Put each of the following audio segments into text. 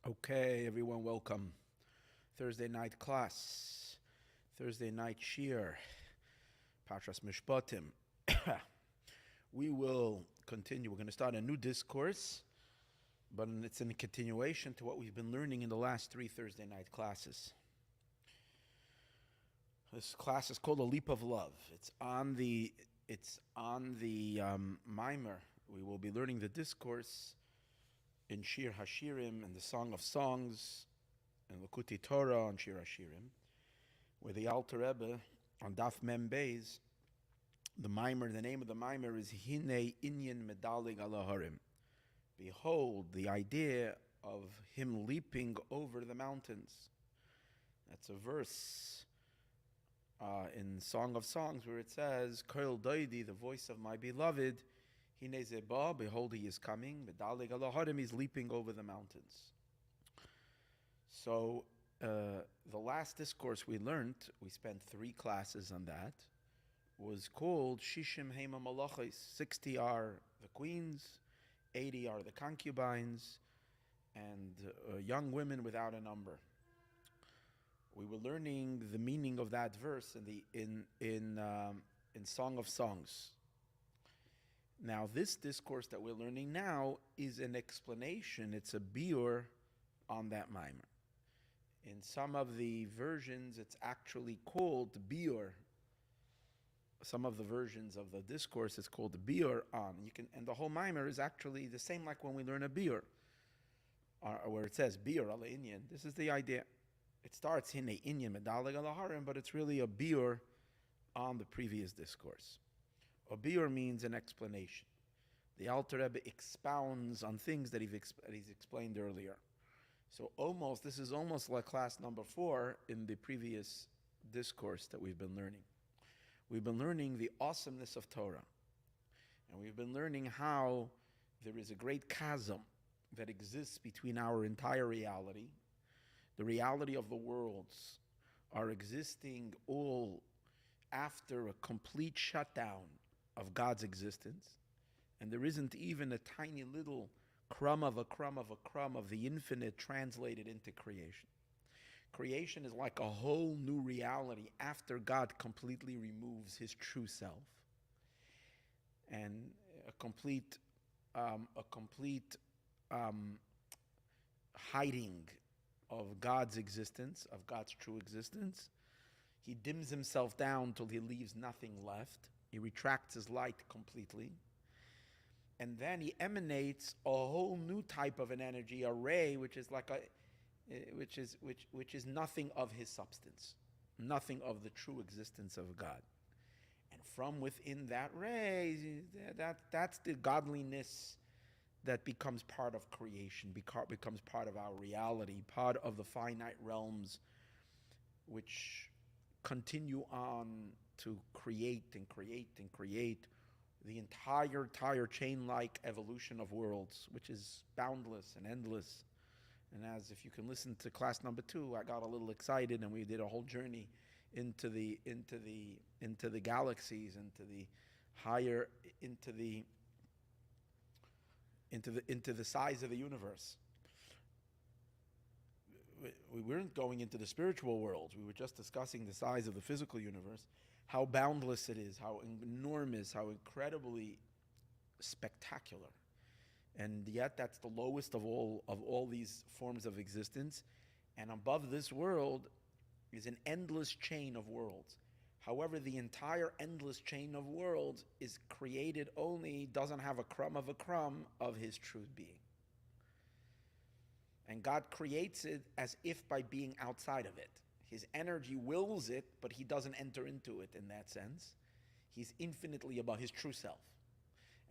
Okay, everyone, welcome. Thursday night class, Thursday night Shir, Parshas Mishpatim. We will continue. We're going to start a new discourse, but it's in continuation to what we've been learning in the last three Thursday night classes. This class is called A Leap of Love. It's on the mimer. We will be learning the discourse in Shir Hashirim and the Song of Songs and Lekutei Torah on Shir Hashirim, where the Alter Rebbe on Daf Mem Beis, the name of the mimer is Hinei, Inyan, Medaleig alaharim. Behold, the idea of him leaping over the mountains. That's a verse in Song of Songs where it says, Koil Doidi, the voice of my beloved, Hinei Zeba, behold, he is coming. Medaleig alaharim, he's leaping over the mountains. So the last discourse we learned, we spent 3 classes on that, was called Shishim Hema Malachis. 60 are the queens, 80 are the concubines, and young women without a number. We were learning the meaning of that verse in Song of Songs. Now, this discourse that we're learning now is an explanation. It's a biur on that mimer. In some of the versions, it's actually called biur. Some of the versions of the discourse is called biur on. And the whole mimer is actually the same like when we learn a biur, where it says biur ala Inyan. This is the idea. It starts Hinei Inyan Medaleig alaharim, but it's really a biur on the previous discourse. A biur means an explanation. The Alter Rebbe expounds on things that he's explained earlier. So this is almost like class number 4 in the previous discourse that we've been learning. We've been learning the awesomeness of Torah. And we've been learning how there is a great chasm that exists between our entire reality. The reality of the worlds are existing all after a complete shutdown of God's existence. And there isn't even a tiny little crumb of the infinite translated into creation. Creation is like a whole new reality after God completely removes his true self. And a complete hiding of God's existence, of God's true existence. He dims himself down till he leaves nothing left. He retracts his light completely. And then he emanates a whole new type of an energy, a ray, which is nothing of his substance, nothing of the true existence of God. And from within that ray, that's the godliness that becomes part of creation, becomes part of our reality, part of the finite realms, which continue on to create and create and create the entire chain-like evolution of worlds, which is boundless and endless. And as if you can listen to class number 2, I got a little excited, and we did a whole journey into the galaxies, into the size of the universe. We weren't going into the spiritual worlds. We were just discussing the size of the physical universe, how boundless it is, how enormous, how incredibly spectacular. And yet that's the lowest of all these forms of existence. And above this world is an endless chain of worlds. However, the entire endless chain of worlds is created doesn't have a crumb of his true being. And God creates it as if by being outside of it. His energy wills it, but he doesn't enter into it in that sense. He's infinitely above his true self.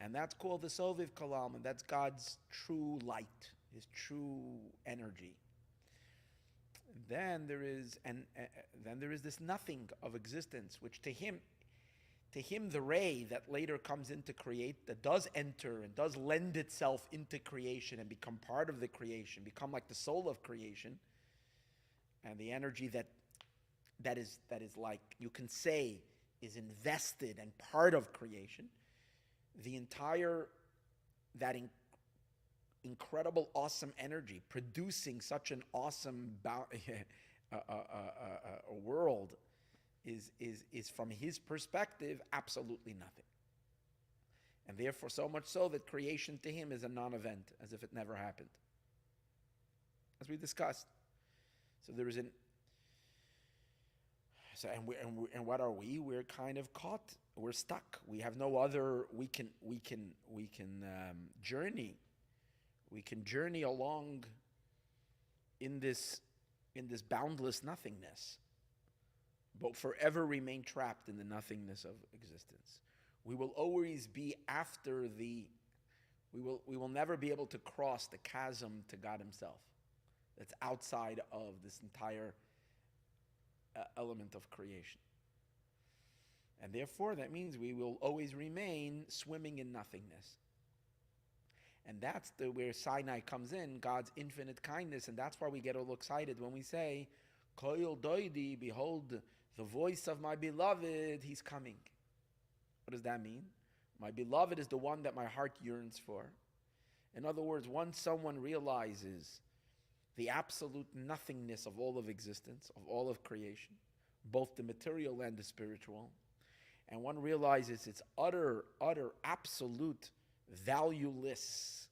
And that's called the Soviv Kalam, and that's God's true light, his true energy. Then there is this nothing of existence, which to him the ray that later comes into create, that does enter and does lend itself into creation and become part of the creation, become like the soul of creation, and the energy that is like, you can say, is invested and part of creation. The entire incredible, awesome energy, producing such an awesome world, is from his perspective absolutely nothing. And therefore, so much so that creation to him is a non-event, as if it never happened. As we discussed. So there is an... So, and what are we? We're kind of caught. We're stuck. We have no other... We can journey. We can journey along in this boundless nothingness, but forever remain trapped in the nothingness of existence. We will always be after we will never be able to cross the chasm to God himself that's outside of this entire element of creation. And therefore, that means we will always remain swimming in nothingness. And that's where Sinai comes in, God's infinite kindness, and that's why we get all excited when we say, Koil doidi, behold, the voice of my beloved, he's coming. What does that mean? My beloved is the one that my heart yearns for. In other words, once someone realizes the absolute nothingness of all of existence, of all of creation, both the material and the spiritual, and one realizes its utter, absolute valuelessness,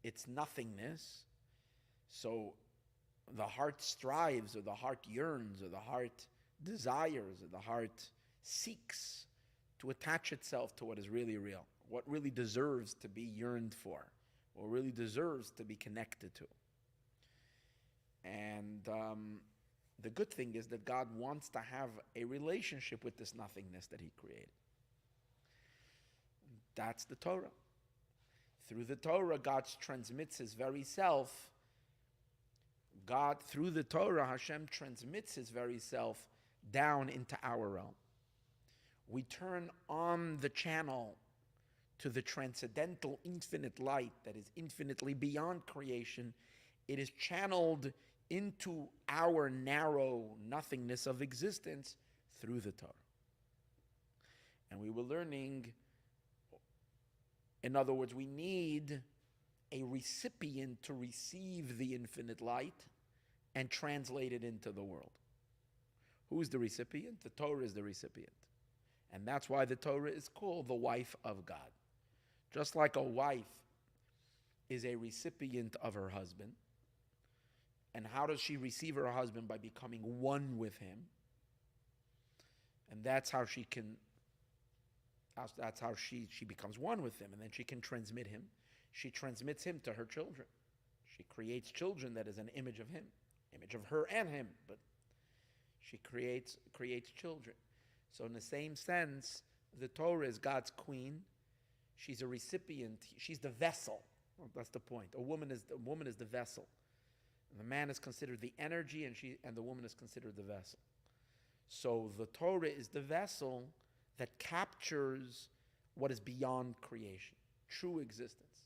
its nothingness, so the heart strives, or the heart yearns, or the heart desires, or the heart seeks to attach itself to what is really real, what really deserves to be yearned for, or really deserves to be connected to. And the good thing is that God wants to have a relationship with this nothingness that he created. That's the Torah. Through the Torah, God transmits his very self. God, through the Torah, Hashem transmits his very self down into our realm. We turn on the channel to the transcendental infinite light that is infinitely beyond creation. It is channeled into our narrow nothingness of existence through the Torah. And we were learning, in other words, we need a recipient to receive the infinite light and translate it into the world. Who is the recipient? The Torah is the recipient. And that's why the Torah is called the wife of God. Just like a wife is a recipient of her husband. And how does she receive her husband? By becoming one with him. And that's how she becomes one with him. And then she can transmit him. She transmits him to her children. She creates children that is an image of him. Image of her and him. But she creates children. So in the same sense, the Torah is God's queen. She's a recipient. She's the vessel. Well, that's the point. A woman is the vessel. And the man is considered the energy, and the woman is considered the vessel. So the Torah is the vessel that captures what is beyond creation, true existence.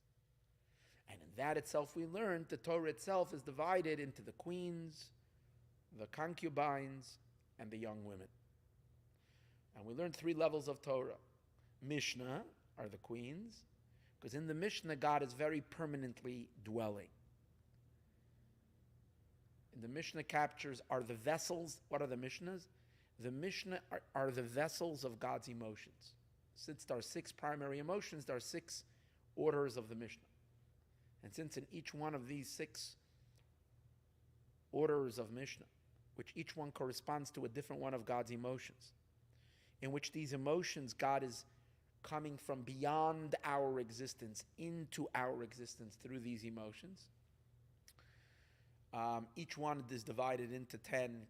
And in that itself we learned the Torah itself is divided into the queens, the concubines, and the young women. And we learned 3 levels of Torah. Mishnah are the queens, because in the Mishnah, God is very permanently dwelling. And the Mishnah captures are the vessels. What are the Mishnahs? The Mishnah are the vessels of God's emotions. Since there are 6 primary emotions, there are 6 orders of the Mishnah. And since in each one of these 6 orders of Mishnah, which each one corresponds to a different one of God's emotions, in which these emotions, God is coming from beyond our existence into our existence through these emotions. Each one is divided into 10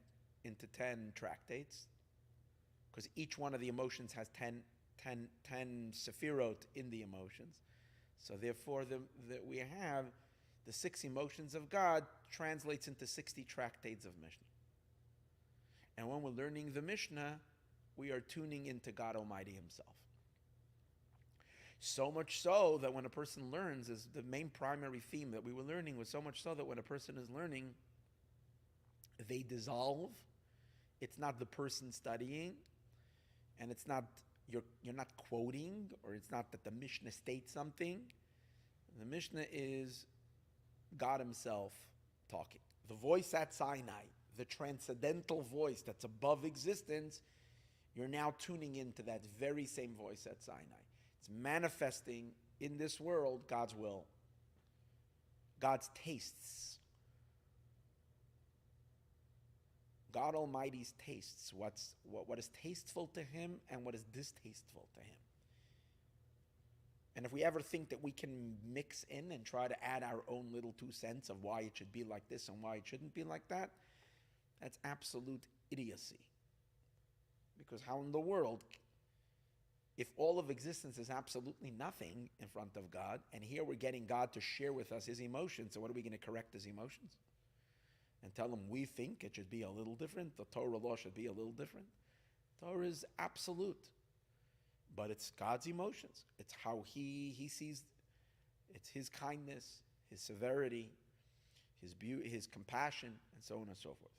tractates, because each one of the emotions has 10 sephirot in the emotions. So therefore, we have the 6 emotions of God translates into 60 tractates of Mishnah. And when we're learning the Mishnah, we are tuning into God Almighty himself. So much so that when a person learns, is the main primary theme that we were learning was so much so that when a person is learning, they dissolve. It's not the person studying, and it's not you're not quoting, or it's not that the Mishnah states something. The Mishnah is God himself talking. The voice at Sinai, the transcendental voice that's above existence, you're now tuning into that very same voice at Sinai. It's manifesting in this world God's will, God's tastes. God Almighty's tastes, what is tasteful to him and what is distasteful to him. And if we ever think that we can mix in and try to add our own little 2 cents of why it should be like this and why it shouldn't be like that, that's absolute idiocy. Because how in the world, if all of existence is absolutely nothing in front of God, and here we're getting God to share with us his emotions, so what are we going to correct his emotions? And tell him we think it should be a little different, the Torah law should be a little different? Torah is absolute. But it's God's emotions. It's how he sees, it's his kindness, his severity, his beauty, his compassion, and so on and so forth.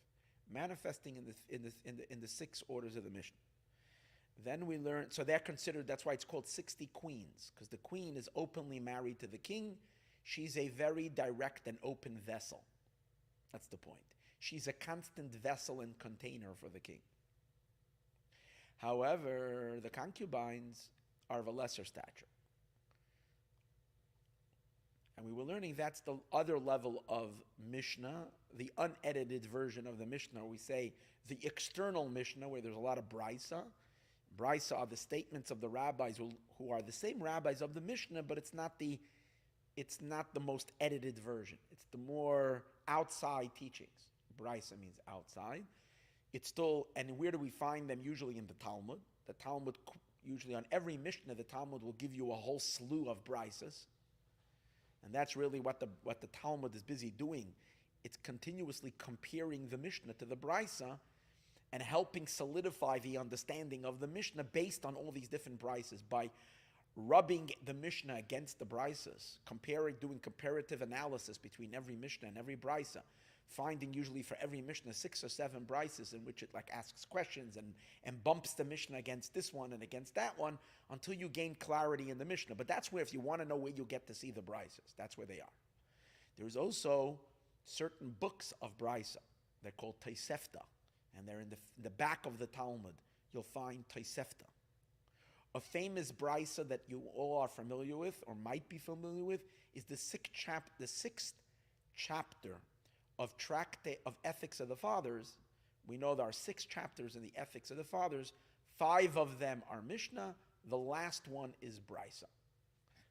Manifesting in the 6 orders of the Mishnah. Then we learn, so they're considered, that's why it's called 60 queens, because the queen is openly married to the king. She's a very direct and open vessel. That's the point. She's a constant vessel and container for the king. However, the concubines are of a lesser stature. And we were learning that's the other level of Mishnah, the unedited version of the Mishnah. We say the external Mishnah, where there's a lot of Brisa. Brisa are the statements of the rabbis who are the same rabbis of the Mishnah, but it's not the most edited version. It's the more outside teachings. Brisa means outside. It's still, and where do we find them? Usually in the Talmud. The Talmud, usually on every Mishnah, the Talmud will give you a whole slew of Brisas. And that's really what the Talmud is busy doing. It's continuously comparing the Mishnah to the Brisa and helping solidify the understanding of the Mishnah based on all these different Brisas by rubbing the Mishnah against the Brisas, doing comparative analysis between every Mishnah and every Brisa, finding usually for every Mishnah 6 or 7 Brisas in which it asks questions and bumps the Mishnah against this one and against that one until you gain clarity in the Mishnah. But that's where, if you want to know where you get to see the Brisas, that's where they are. There's also certain books of Brisa. They're called Tosefta, and they're in the back of the Talmud. You'll find Tosefta. A famous Brisa that you all are familiar with or might be familiar with is the 6th chapter of Tractate of Ethics of the Fathers. We know there are 6 chapters in the Ethics of the Fathers. 5 of them are Mishnah. The last one is Brisa.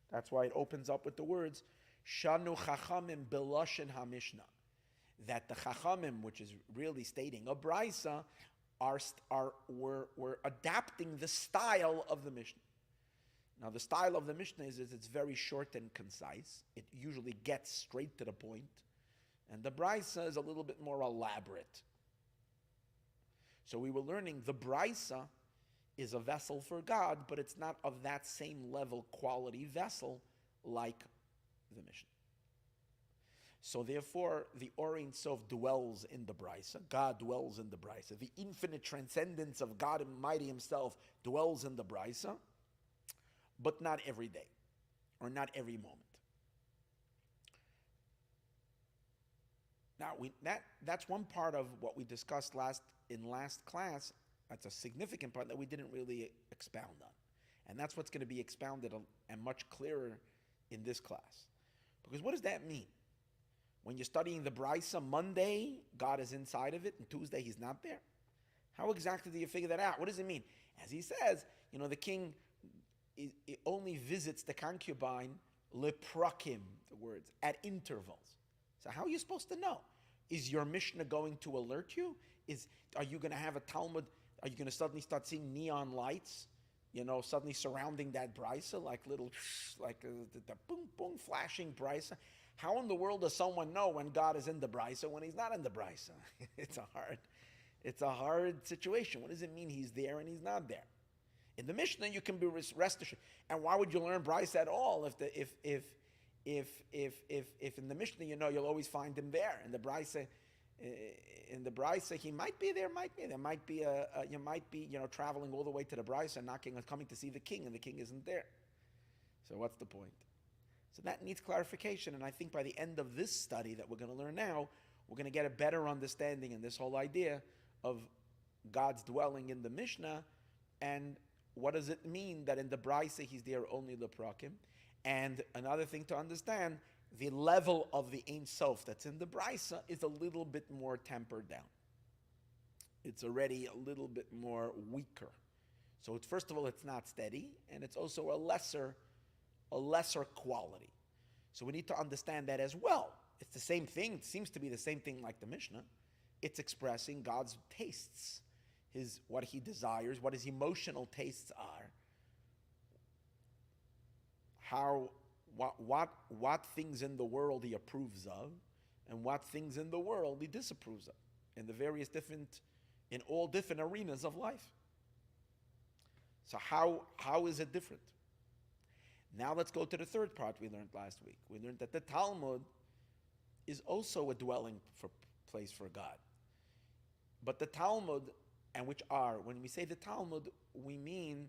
That's why it opens up with the words, Shanu Chachamim Beloshen HaMishnah. That the Chachamim, which is really stating a Brisa, we're adapting the style of the Mishnah. Now the style of the Mishnah is it's very short and concise. It usually gets straight to the point. And the Brisa is a little bit more elaborate. So we were learning the Brisa is a vessel for God, but it's not of that same level quality vessel like the Mishnah. So therefore, the Or Ein Sof dwells in the Brisa. God dwells in the Brisa. The infinite transcendence of God Almighty himself dwells in the Brisa, but not every day, or not every moment. Now, that's one part of what we discussed in last class. That's a significant part that we didn't really expound on. And that's what's going to be expounded and much clearer in this class. Because what does that mean? When you're studying the Brisa, Monday, God is inside of it, and Tuesday, he's not there. How exactly do you figure that out? What does it mean? As he says, the king only visits the concubine, leprakim, the words, at intervals. So how are you supposed to know? Is your Mishnah going to alert you? Are you going to have a Talmud? Are you going to suddenly start seeing neon lights, suddenly surrounding that Brisa, like the boom, boom, flashing Brisa? How in the world does someone know when God is in the Brisa when he's not in the Brisa? It's a hard situation. What does it mean he's there and he's not there? In the Mishnah, you can be rest assured. And why would you learn Brisa at all if in the Mishnah you'll always find him there? In the Brisa, he might be there, you might be traveling all the way to the Brisa, coming to see the king, and the king isn't there. So what's the point? So that needs clarification, and I think by the end of this study that we're going to learn now, we're going to get a better understanding in this whole idea of God's dwelling in the Mishnah, and what does it mean that in the Braisa he's there only leprakim. And another thing to understand, the level of the Ein Sof that's in the Braisa is a little bit more tempered down. It's already a little bit more weaker. So it's, first of all, it's not steady, and it's also a lesser quality. So we need to understand that as well. It's the same thing. It seems to be the same thing like the Mishnah. It's expressing God's tastes, what he desires, what his emotional tastes are, what things in the world he approves of, and what things in the world he disapproves of, in all different arenas of life. So how is it different? Now let's go to the third part we learned last week. We learned that the Talmud is also a dwelling place for God. But the Talmud, when we say the Talmud, we mean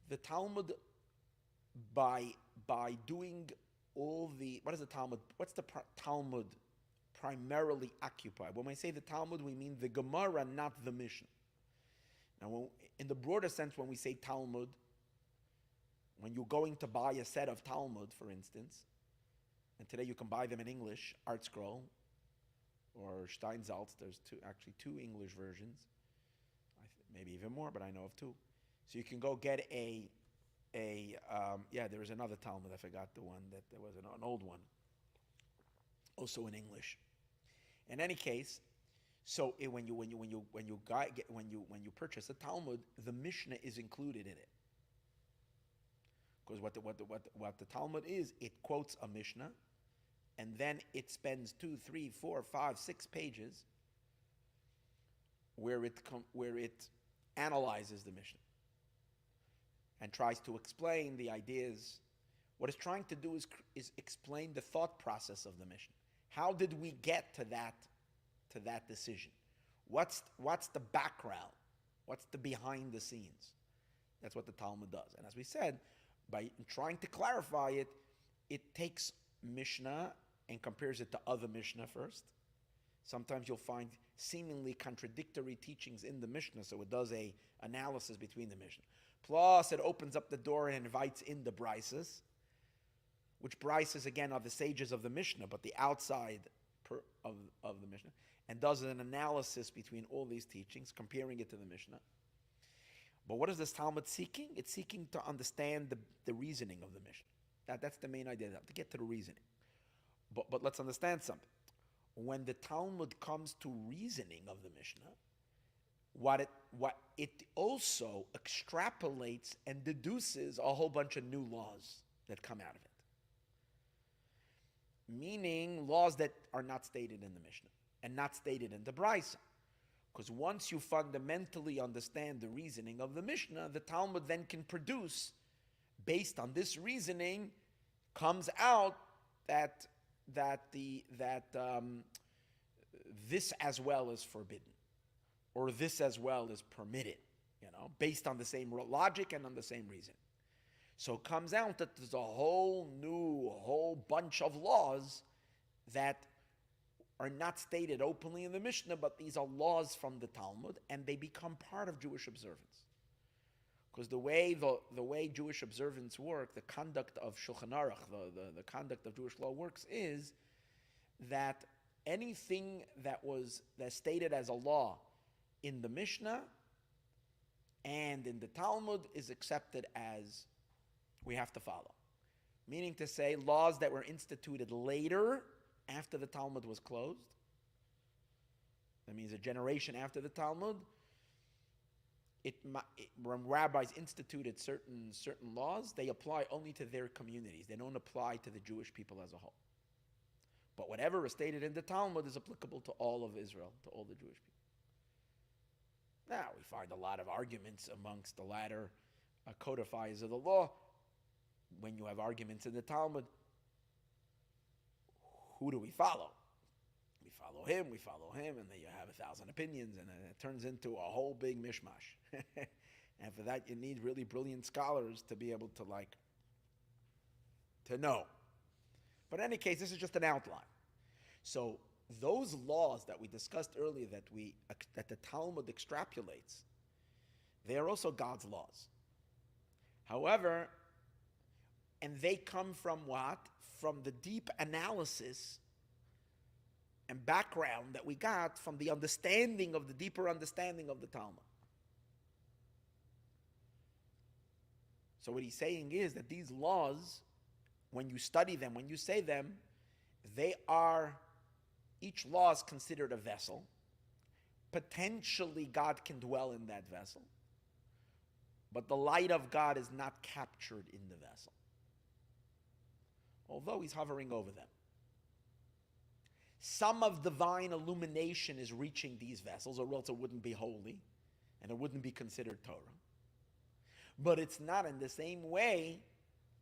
the Talmud by doing all the, what is the Talmud? What's the Talmud primarily occupy? When we say the Talmud, we mean the Gemara, not the Mishnah. Now, in the broader sense, when we say Talmud, when you're going to buy a set of Talmud, for instance, and today you can buy them in English, Art Scroll, or Steinsaltz, there's actually two English versions, maybe even more, but I know of two. So you can go get there was another Talmud, I forgot the one, that there was an old one, also in English. In any case, so when you purchase a Talmud, the Mishnah is included in it. Because what the Talmud is, it quotes a Mishnah, and then it spends 2, 3, 4, 5, 6 pages where it analyzes the Mishnah and tries to explain the ideas. What it's trying to do is explain the thought process of the Mishnah. How did we get to that decision? What's the background? What's the behind the scenes? That's what the Talmud does. And as we said, by trying to clarify it, it takes Mishnah and compares it to other Mishnah first. Sometimes you'll find seemingly contradictory teachings in the Mishnah, so it does a analysis between the Mishnah. Plus, it opens up the door and invites in the Brises, which Brises, again, are the sages of the Mishnah, but the outside of the Mishnah, and does an analysis between all these teachings, comparing it to the Mishnah. But what is this Talmud seeking? It's seeking to understand the reasoning of the Mishnah. That's the main idea, to get to the reasoning. But let's understand something. When the Talmud comes to reasoning of the Mishnah, what it also extrapolates and deduces a whole bunch of new laws that come out of it. Meaning laws that are not stated in the Mishnah and not stated in the Braisa. Because once you fundamentally understand the reasoning of the Mishnah, the Talmud then can produce, based on this reasoning, comes out that this as well is forbidden, or this as well is permitted, based on the same logic and on the same reason. So it comes out that there's a whole bunch of laws that are not stated openly in the Mishnah, but these are laws from the Talmud, and they become part of Jewish observance. Because the way Jewish observance work, the conduct of Shulchan Aruch, the conduct of Jewish law works, is that anything that's stated as a law in the Mishnah and in the Talmud is accepted as we have to follow. Meaning to say, laws that were instituted later, after the Talmud was closed, that means a generation after the Talmud, when rabbis instituted certain laws, they apply only to their communities. They don't apply to the Jewish people as a whole. But whatever is stated in the Talmud is applicable to all of Israel, to all the Jewish people. Now, we find a lot of arguments amongst the latter codifiers of the law. When you have arguments in the Talmud, who do we follow? We follow him, and then you have 1,000 opinions, and it turns into a whole big mishmash. And for that, you need really brilliant scholars to be able to to know. But in any case, this is just an outline. So those laws that we discussed earlier that the Talmud extrapolates, they are also God's laws. However, and they come from what? From the deep analysis and background that we got from the understanding of the deeper understanding of the Talmud. So what he's saying is that these laws, when you study them, when you say them, each law is considered a vessel. Potentially God can dwell in that vessel, but the light of God is not captured in the vessel, although he's hovering over them. Some of divine illumination is reaching these vessels, or else it wouldn't be holy, and it wouldn't be considered Torah. But it's not in the same way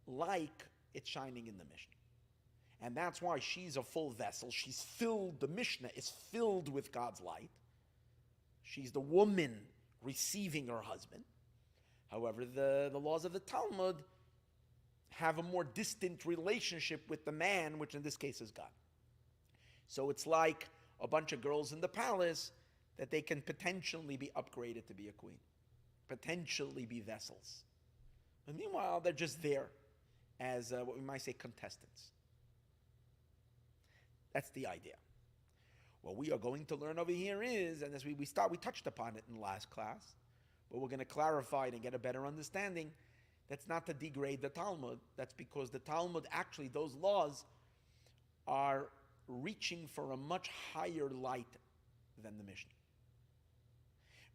like it's shining in the Mishnah. And that's why she's a full vessel. She's filled, the Mishnah is filled with God's light. She's the woman receiving her husband. However, the laws of the Talmud have a more distant relationship with the man, which in this case is God. So it's like a bunch of girls in the palace that they can potentially be upgraded to be a queen, potentially be vessels. But meanwhile, they're just there as what we might say contestants. That's the idea. What we are going to learn over here is, and as we touched upon it in the last class, but we're going to clarify it and get a better understanding. That's not to degrade the Talmud. That's because the Talmud, actually, those laws are reaching for a much higher light than the Mishnah.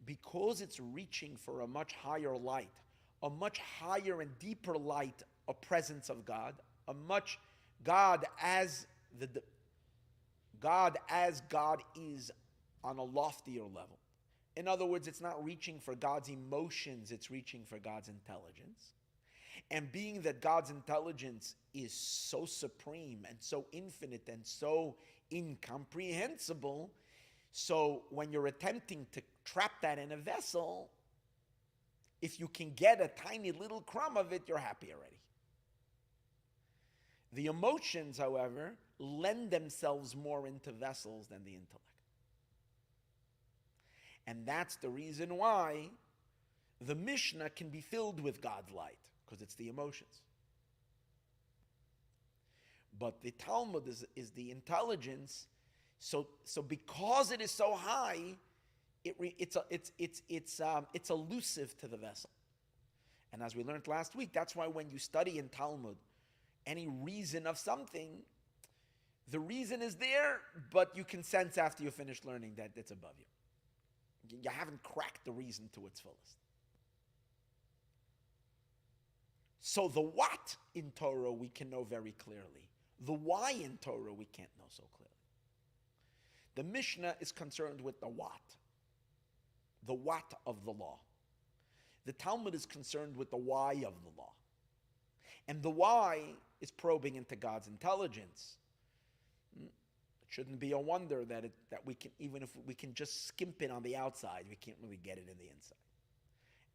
Because it's reaching for a much higher light, a much higher and deeper light, a presence of God, God as God is on a loftier level. In other words, it's not reaching for God's emotions, it's reaching for God's intelligence. And being that God's intelligence is so supreme and so infinite and so incomprehensible, so when you're attempting to trap that in a vessel, if you can get a tiny little crumb of it, you're happy already. The emotions, however, lend themselves more into vessels than the intellect. And that's the reason why the Mishnah can be filled with God's light, because it's the emotions. But the Talmud is the intelligence. So because it is so high, it's elusive to the vessel. And as we learned last week, that's why when you study in Talmud any reason of something, the reason is there, but you can sense after you finish learning that it's above you. You haven't cracked the reason to its fullest. So the what in Torah we can know very clearly. The why in Torah we can't know so clearly. The Mishnah is concerned with the what of the law. The Talmud is concerned with the why of the law. And the why is probing into God's intelligence. It shouldn't be a wonder that we can, even if we can just skimp it on the outside, we can't really get it in the inside.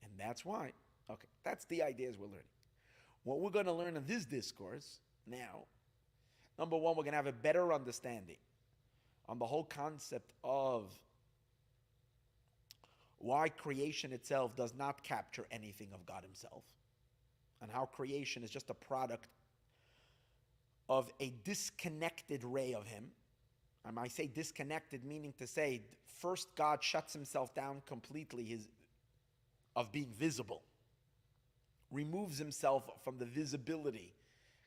And that's why, okay, that's the ideas we're learning. What we're going to learn in this discourse now, number one, we're going to have a better understanding on the whole concept of why creation itself does not capture anything of God himself, and how creation is just a product of a disconnected ray of him. And I say disconnected, meaning to say, first God shuts himself down completely of being visible, removes himself from the visibility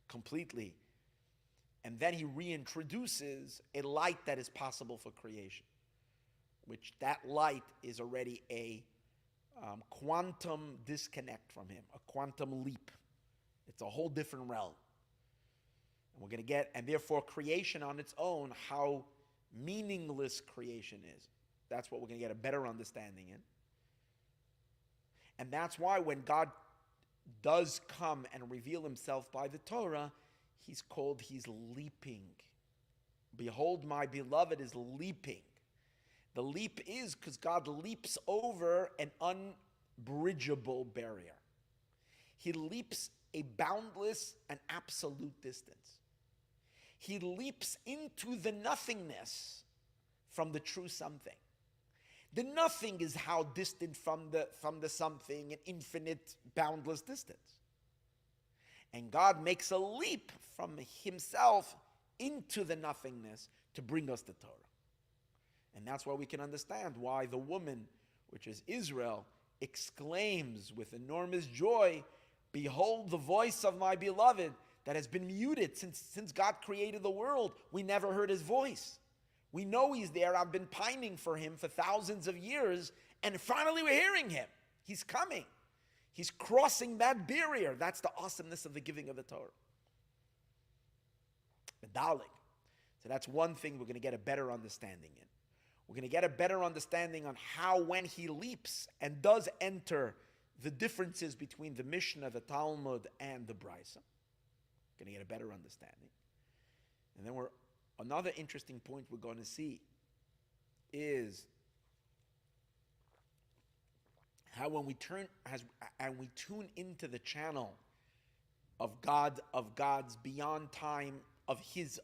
completely, and then he reintroduces a light that is possible for creation, which that light is already a quantum disconnect from him, a quantum leap. It's a whole different realm. And we're going to get, and therefore creation on its own, how meaningless creation is. That's what we're going to get a better understanding in. And that's why when God does come and reveal himself by the Torah, he's leaping. Behold, my beloved is leaping. The leap is because God leaps over an unbridgeable barrier. He leaps a boundless and absolute distance. He leaps into the nothingness from the true something. The nothing is how distant from the something, an infinite, boundless distance. And God makes a leap from himself into the nothingness to bring us the Torah. And that's why we can understand why the woman, which is Israel, exclaims with enormous joy, "Behold the voice of my beloved that has been muted since God created the world. We never heard his voice. We know he's there. I've been pining for him for thousands of years, and finally we're hearing him. He's coming. He's crossing that barrier." That's the awesomeness of the giving of the Torah. Medaleig. So that's one thing we're going to get a better understanding in. We're going to get a better understanding on how, when he leaps and does enter the differences between the Mishnah, the Talmud, and the Brisa. Going to get a better understanding. And then another interesting point we're going to see is how when we tune into the channel of God's beyond time, of his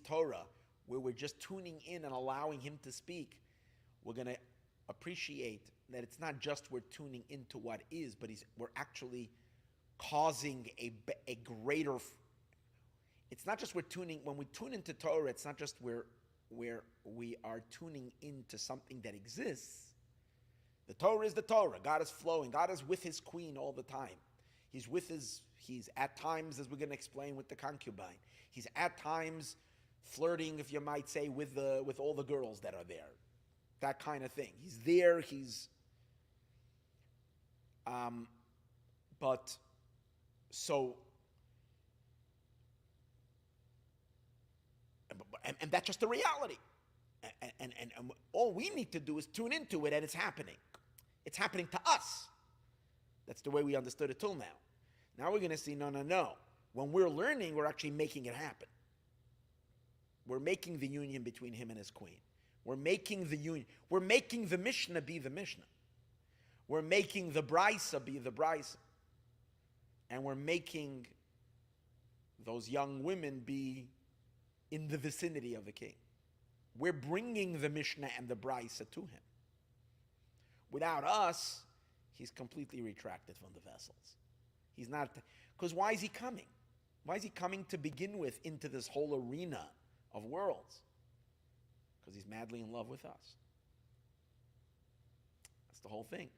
Torah, where we're just tuning in and allowing him to speak, we're going to appreciate that it's not just we're tuning into what is, but we're actually causing a greater. It's not just when we tune into Torah, it's not just where we are tuning into something that exists. The Torah is the Torah. God is flowing. God is with his queen all the time. He's at times, as we're going to explain, with the concubine. He's at times flirting, if you might say, with all the girls that are there. That kind of thing. He's there. And that's just the reality. And all we need to do is tune into it, and it's happening. It's happening to us. That's the way we understood it till now. Now we're going to see, no. When we're learning, we're actually making it happen. We're making the union between him and his queen. We're making the union. We're making the Mishnah be the Mishnah. We're making the Brisa be the Brisa. And we're making those young women be in the vicinity of the king. We're bringing the Mishnah and the Brisa to him. Without us, he's completely retracted from the vessels. He's not, because why is he coming? Why is he coming to begin with into this whole arena of worlds? Because he's madly in love with us. That's the whole thing.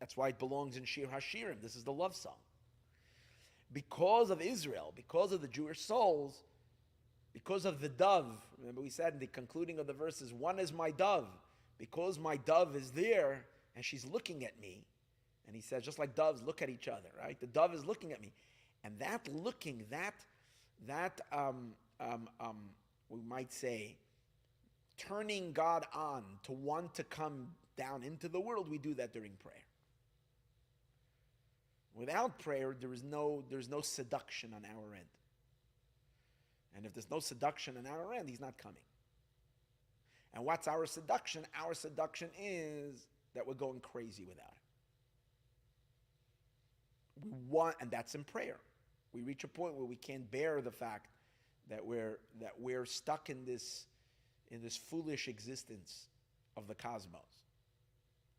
That's why it belongs in Shir HaShirim. This is the love song. Because of Israel, because of the Jewish souls, because of the dove. Remember we said in the concluding of the verses, one is my dove. Because my dove is there and she's looking at me. And he says, just like doves look at each other, right? The dove is looking at me. And that looking, we might say, turning God on to want to come down into the world, we do that during prayer. Without prayer, there's no seduction on our end. And if there's no seduction on our end, he's not coming. And what's our seduction? Our seduction is that we're going crazy without it. And that's in prayer. We reach a point where we can't bear the fact that we're stuck in this foolish existence of the cosmos.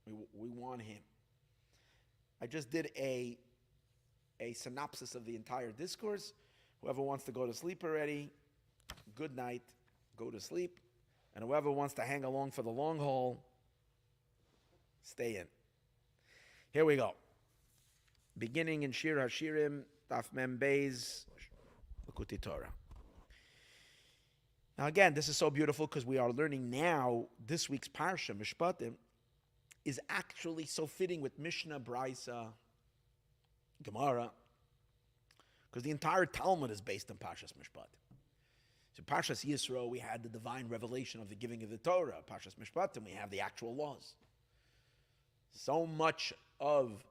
We want him. I just did a synopsis of the entire discourse. Whoever wants to go to sleep already, good night, go to sleep. And whoever wants to hang along for the long haul, stay in. Here we go. Beginning in Shir HaShirim, Daf Mem Beis, Lekutei Torah. Now again, this is so beautiful because we are learning now, this week's Parsha, Mishpatim, is actually so fitting with Mishnah, Brisa, Gemara, because the entire Talmud is based on Parshas Mishpatim. So Parshas Yisro, we had the divine revelation of the giving of the Torah. Parshas Mishpatim, we have the actual laws. So much of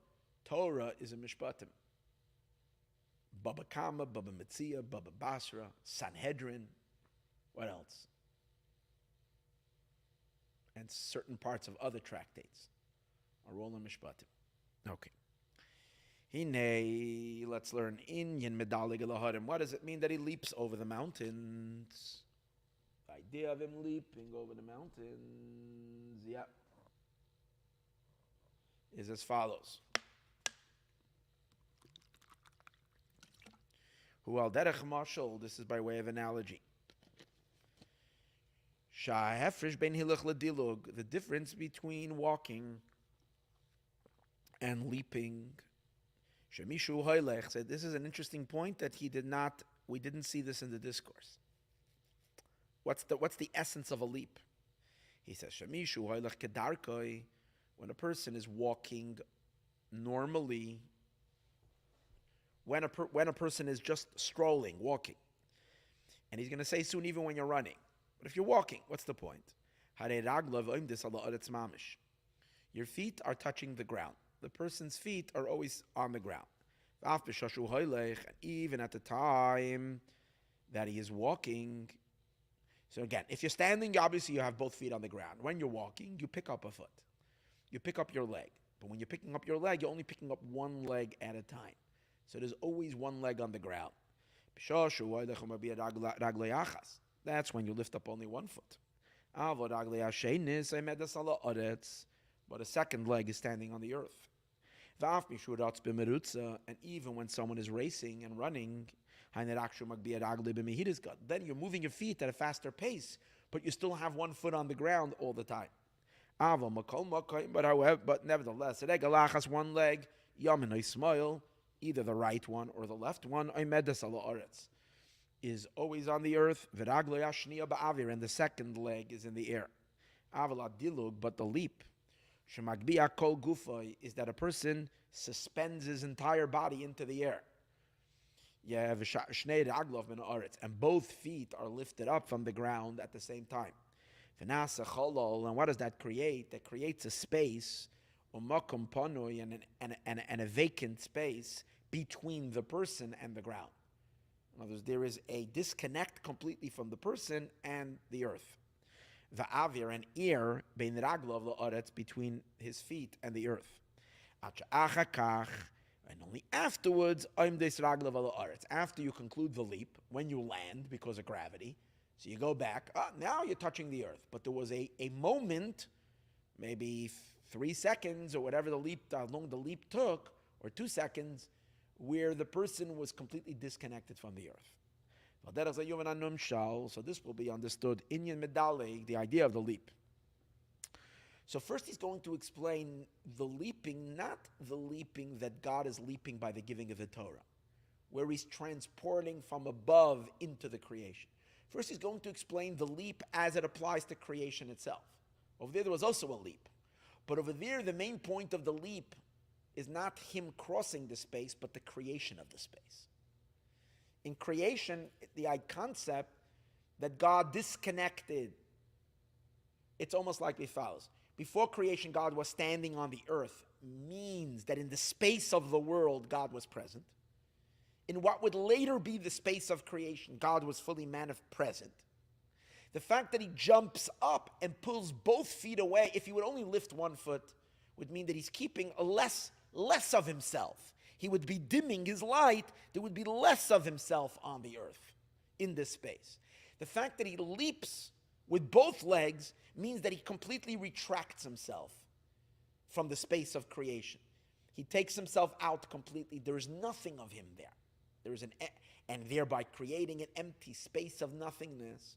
Torah is in Mishpatim. Baba Kama, Baba Metzia, Baba Basra, Sanhedrin. What else? And certain parts of other tractates are all in Mishpatim. Okay. Hinei, let's learn Inyan Medaleig. What does it mean that he leaps over the mountains? The idea of him leaping over the mountains, is as follows. Hu al derech mashal, this is by way of analogy. Sha'hefresh ben hilach ledilug, the difference between walking and leaping. Shemishu hoylech said this is an interesting point that we didn't see this in the discourse. What's the essence of a leap? He says Shemishu hoylech kedarkoi, when a person is walking normally, when a person is just strolling, walking, and he's going to say soon even when you're running. But if you're walking, what's the point? Your feet are touching the ground. The person's feet are always on the ground. And even at the time that he is walking. So again, if you're standing, obviously you have both feet on the ground. When you're walking, you pick up a foot. You pick up your leg. But when you're picking up your leg, you're only picking up one leg at a time. So there's always one leg on the ground. That's when you lift up only one foot. But a second leg is standing on the earth. And even when someone is racing and running, then you're moving your feet at a faster pace, but you still have one foot on the ground all the time. But nevertheless, one leg, either the right one or the left one, is always on the earth, and the second leg is in the air. But the leap is that a person suspends his entire body into the air. And both feet are lifted up from the ground at the same time. And what does that create? That creates a space, and a vacant space between the person and the ground. In other words, there is a disconnect completely from the person and the earth. The avir and air bein raglov la'aretz, between his feet and the earth. And only afterwards, after you conclude the leap, when you land because of gravity, so you go back, now you're touching the earth. But there was a moment, maybe 3 seconds or whatever how long the leap took, or 2 seconds, where the person was completely disconnected from the earth. So this will be understood. Inyan Medaleig, the idea of the leap. So first he's going to explain the leaping, not the leaping that God is leaping by the giving of the Torah, where he's transporting from above into the creation. First he's going to explain the leap as it applies to creation itself. Over there was also a leap. But over there, the main point of the leap is not him crossing the space, but the creation of the space. In creation, the concept that God disconnected, it's almost like it follows. Before creation, God was standing on the earth, means that in the space of the world, God was present. In what would later be the space of creation, God was fully present. The fact that he jumps up and pulls both feet away, if he would only lift one foot, would mean that he's keeping less of himself. He would be dimming his light. There would be less of himself on the earth in this space. The fact that he leaps with both legs means that he completely retracts himself from the space of creation. He takes himself out completely. There is nothing of him there. There is and thereby creating an empty space of nothingness.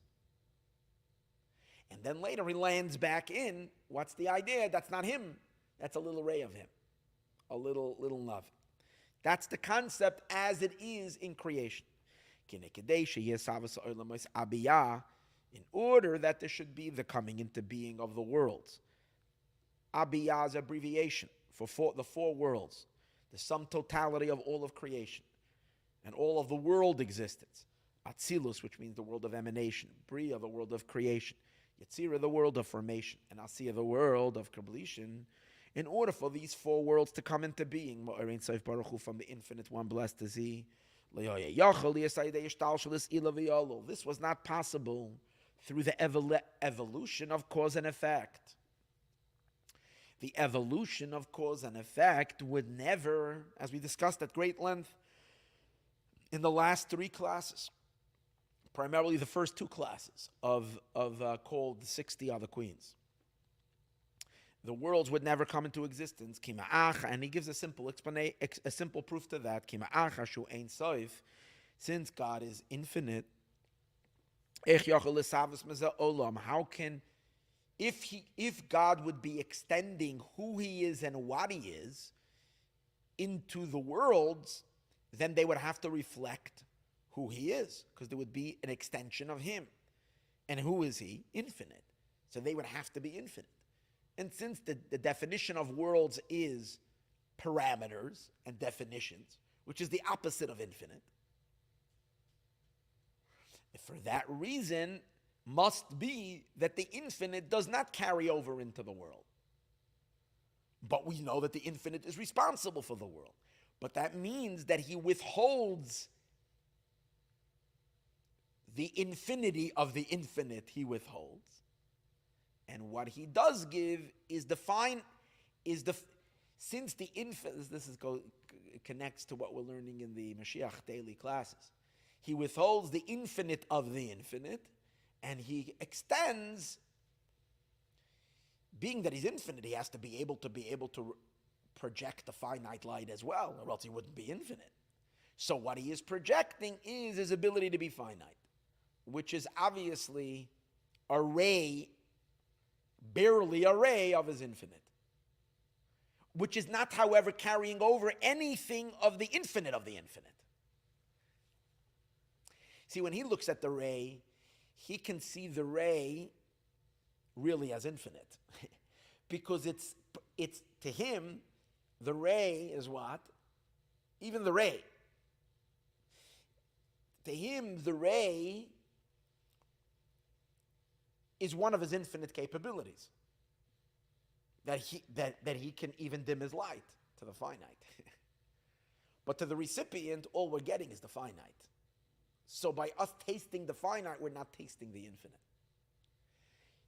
And then later he lands back in. What's the idea? That's not him. That's a little ray of him. A little love. That's the concept as it is in creation. In order that there should be the coming into being of the worlds. Abiyah is abbreviation for the four worlds, the sum totality of all of creation and all of the world existence. Atzilus, which means the world of emanation. Bria, the world of creation. Yetzirah, the world of formation. And Asiyah, the world of completion. In order for these four worlds to come into being, from the infinite one, blessed is he. This was not possible through the evolution of cause and effect. the evolution of cause and effect would never, as we discussed at great length in the last 3 classes, primarily the first 2 classes of called the 60 other queens. The worlds would never come into existence. And he gives a simple explanation, a simple proof to that. Since God is infinite, how can, if God would be extending who he is and what he is into the worlds, then they would have to reflect who he is, because there would be an extension of him. And who is he? Infinite. So they would have to be infinite. And since the definition of worlds is parameters and definitions, which is the opposite of infinite, for that reason, must be that the infinite does not carry over into the world. But we know that the infinite is responsible for the world. But that means that he withholds the infinity of the infinite, he withholds. And what he does give is since the infinite, connects to what we're learning in the Mashiach daily classes. He withholds the infinite of the infinite, and he extends, being that he's infinite, he has to be able to project the finite light as well, or else he wouldn't be infinite. So what he is projecting is his ability to be finite, which is obviously barely a ray of his infinite, which is not, however, carrying over anything of the infinite of the infinite. See, when he looks at the ray, he can see the ray really as infinite. Because it's to him, the ray is what? Even the ray. To him, the ray is one of his infinite capabilities. That he can even dim his light to the finite. But to the recipient, all we're getting is the finite. So by us tasting the finite, we're not tasting the infinite.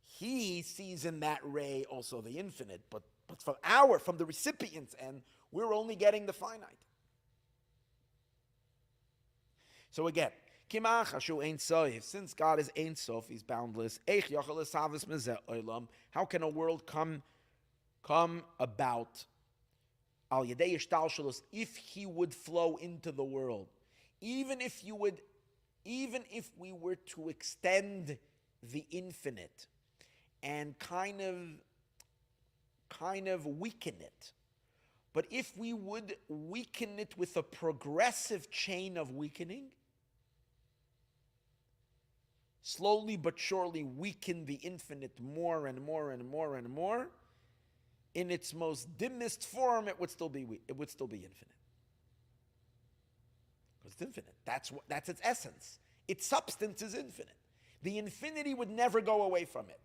He sees in that ray also the infinite, but from the recipient's end, we're only getting the finite. So again, since God is Ein Sof, he's boundless, how can a world come about if he would flow into the world? Even if we were to extend the infinite and kind of weaken it, but if we would weaken it with a progressive chain of weakening, slowly but surely weaken the infinite more and more and more and more, in its most dimmest form, it would still be infinite. Because it's infinite. That's its essence. Its substance is infinite. The infinity would never go away from it.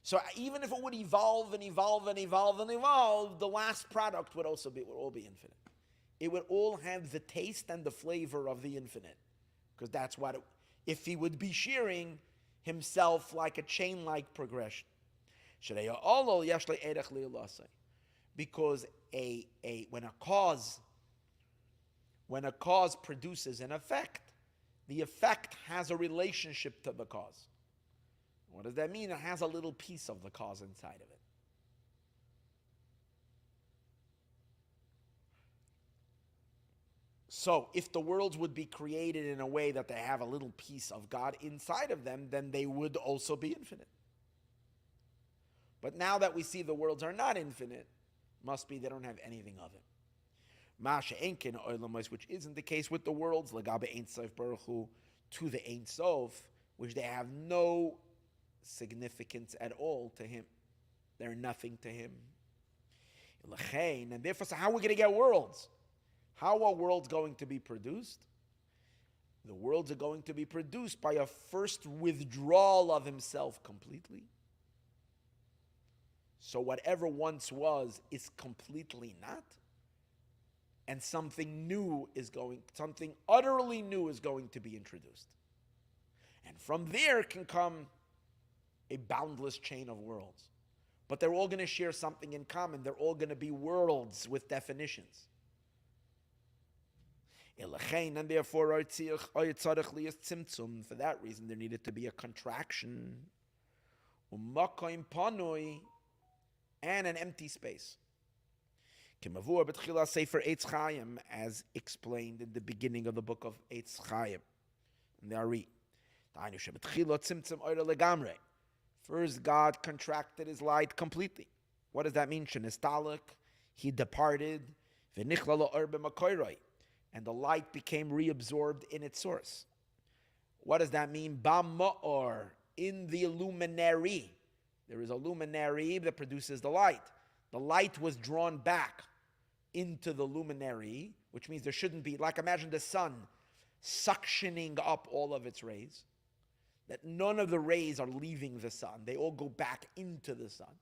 So even if it would evolve and evolve and evolve and evolve, the last product would all be infinite. It would all have the taste and the flavor of the infinite. Because that's what if he would be shearing himself like a chain-like progression. Because when a cause produces an effect, the effect has a relationship to the cause. What does that mean? It has a little piece of the cause inside of it. So if the worlds would be created in a way that they have a little piece of God inside of them, then they would also be infinite. But now that we see the worlds are not infinite, must be they don't have anything of it. Masha Enkin Oilamos, which isn't the case with the worlds, Lagabe Ein Sof Baruch Hu, to the Ein Sof, which they have no significance at all to him. They're nothing to him. And therefore, so how are we going to get worlds? How are worlds going to be produced? The worlds are going to be produced by a first withdrawal of himself completely. So whatever once was is completely not. And something utterly new is going to be introduced. And from there can come a boundless chain of worlds. but they're all going to share something in common. They're all going to be worlds with definitions. And therefore, for that reason, there needed to be a contraction, and an empty space. As explained in the beginning of the book of Eitz Chaim. And there read, first, God contracted his light completely. What does that mean? He departed, and the light became reabsorbed in its source. What does that mean? In the luminary. There is a luminary that produces the light. The light was drawn back into the luminary, which means there shouldn't be, like imagine the sun suctioning up all of its rays, that none of the rays are leaving the sun. They all go back into the sun.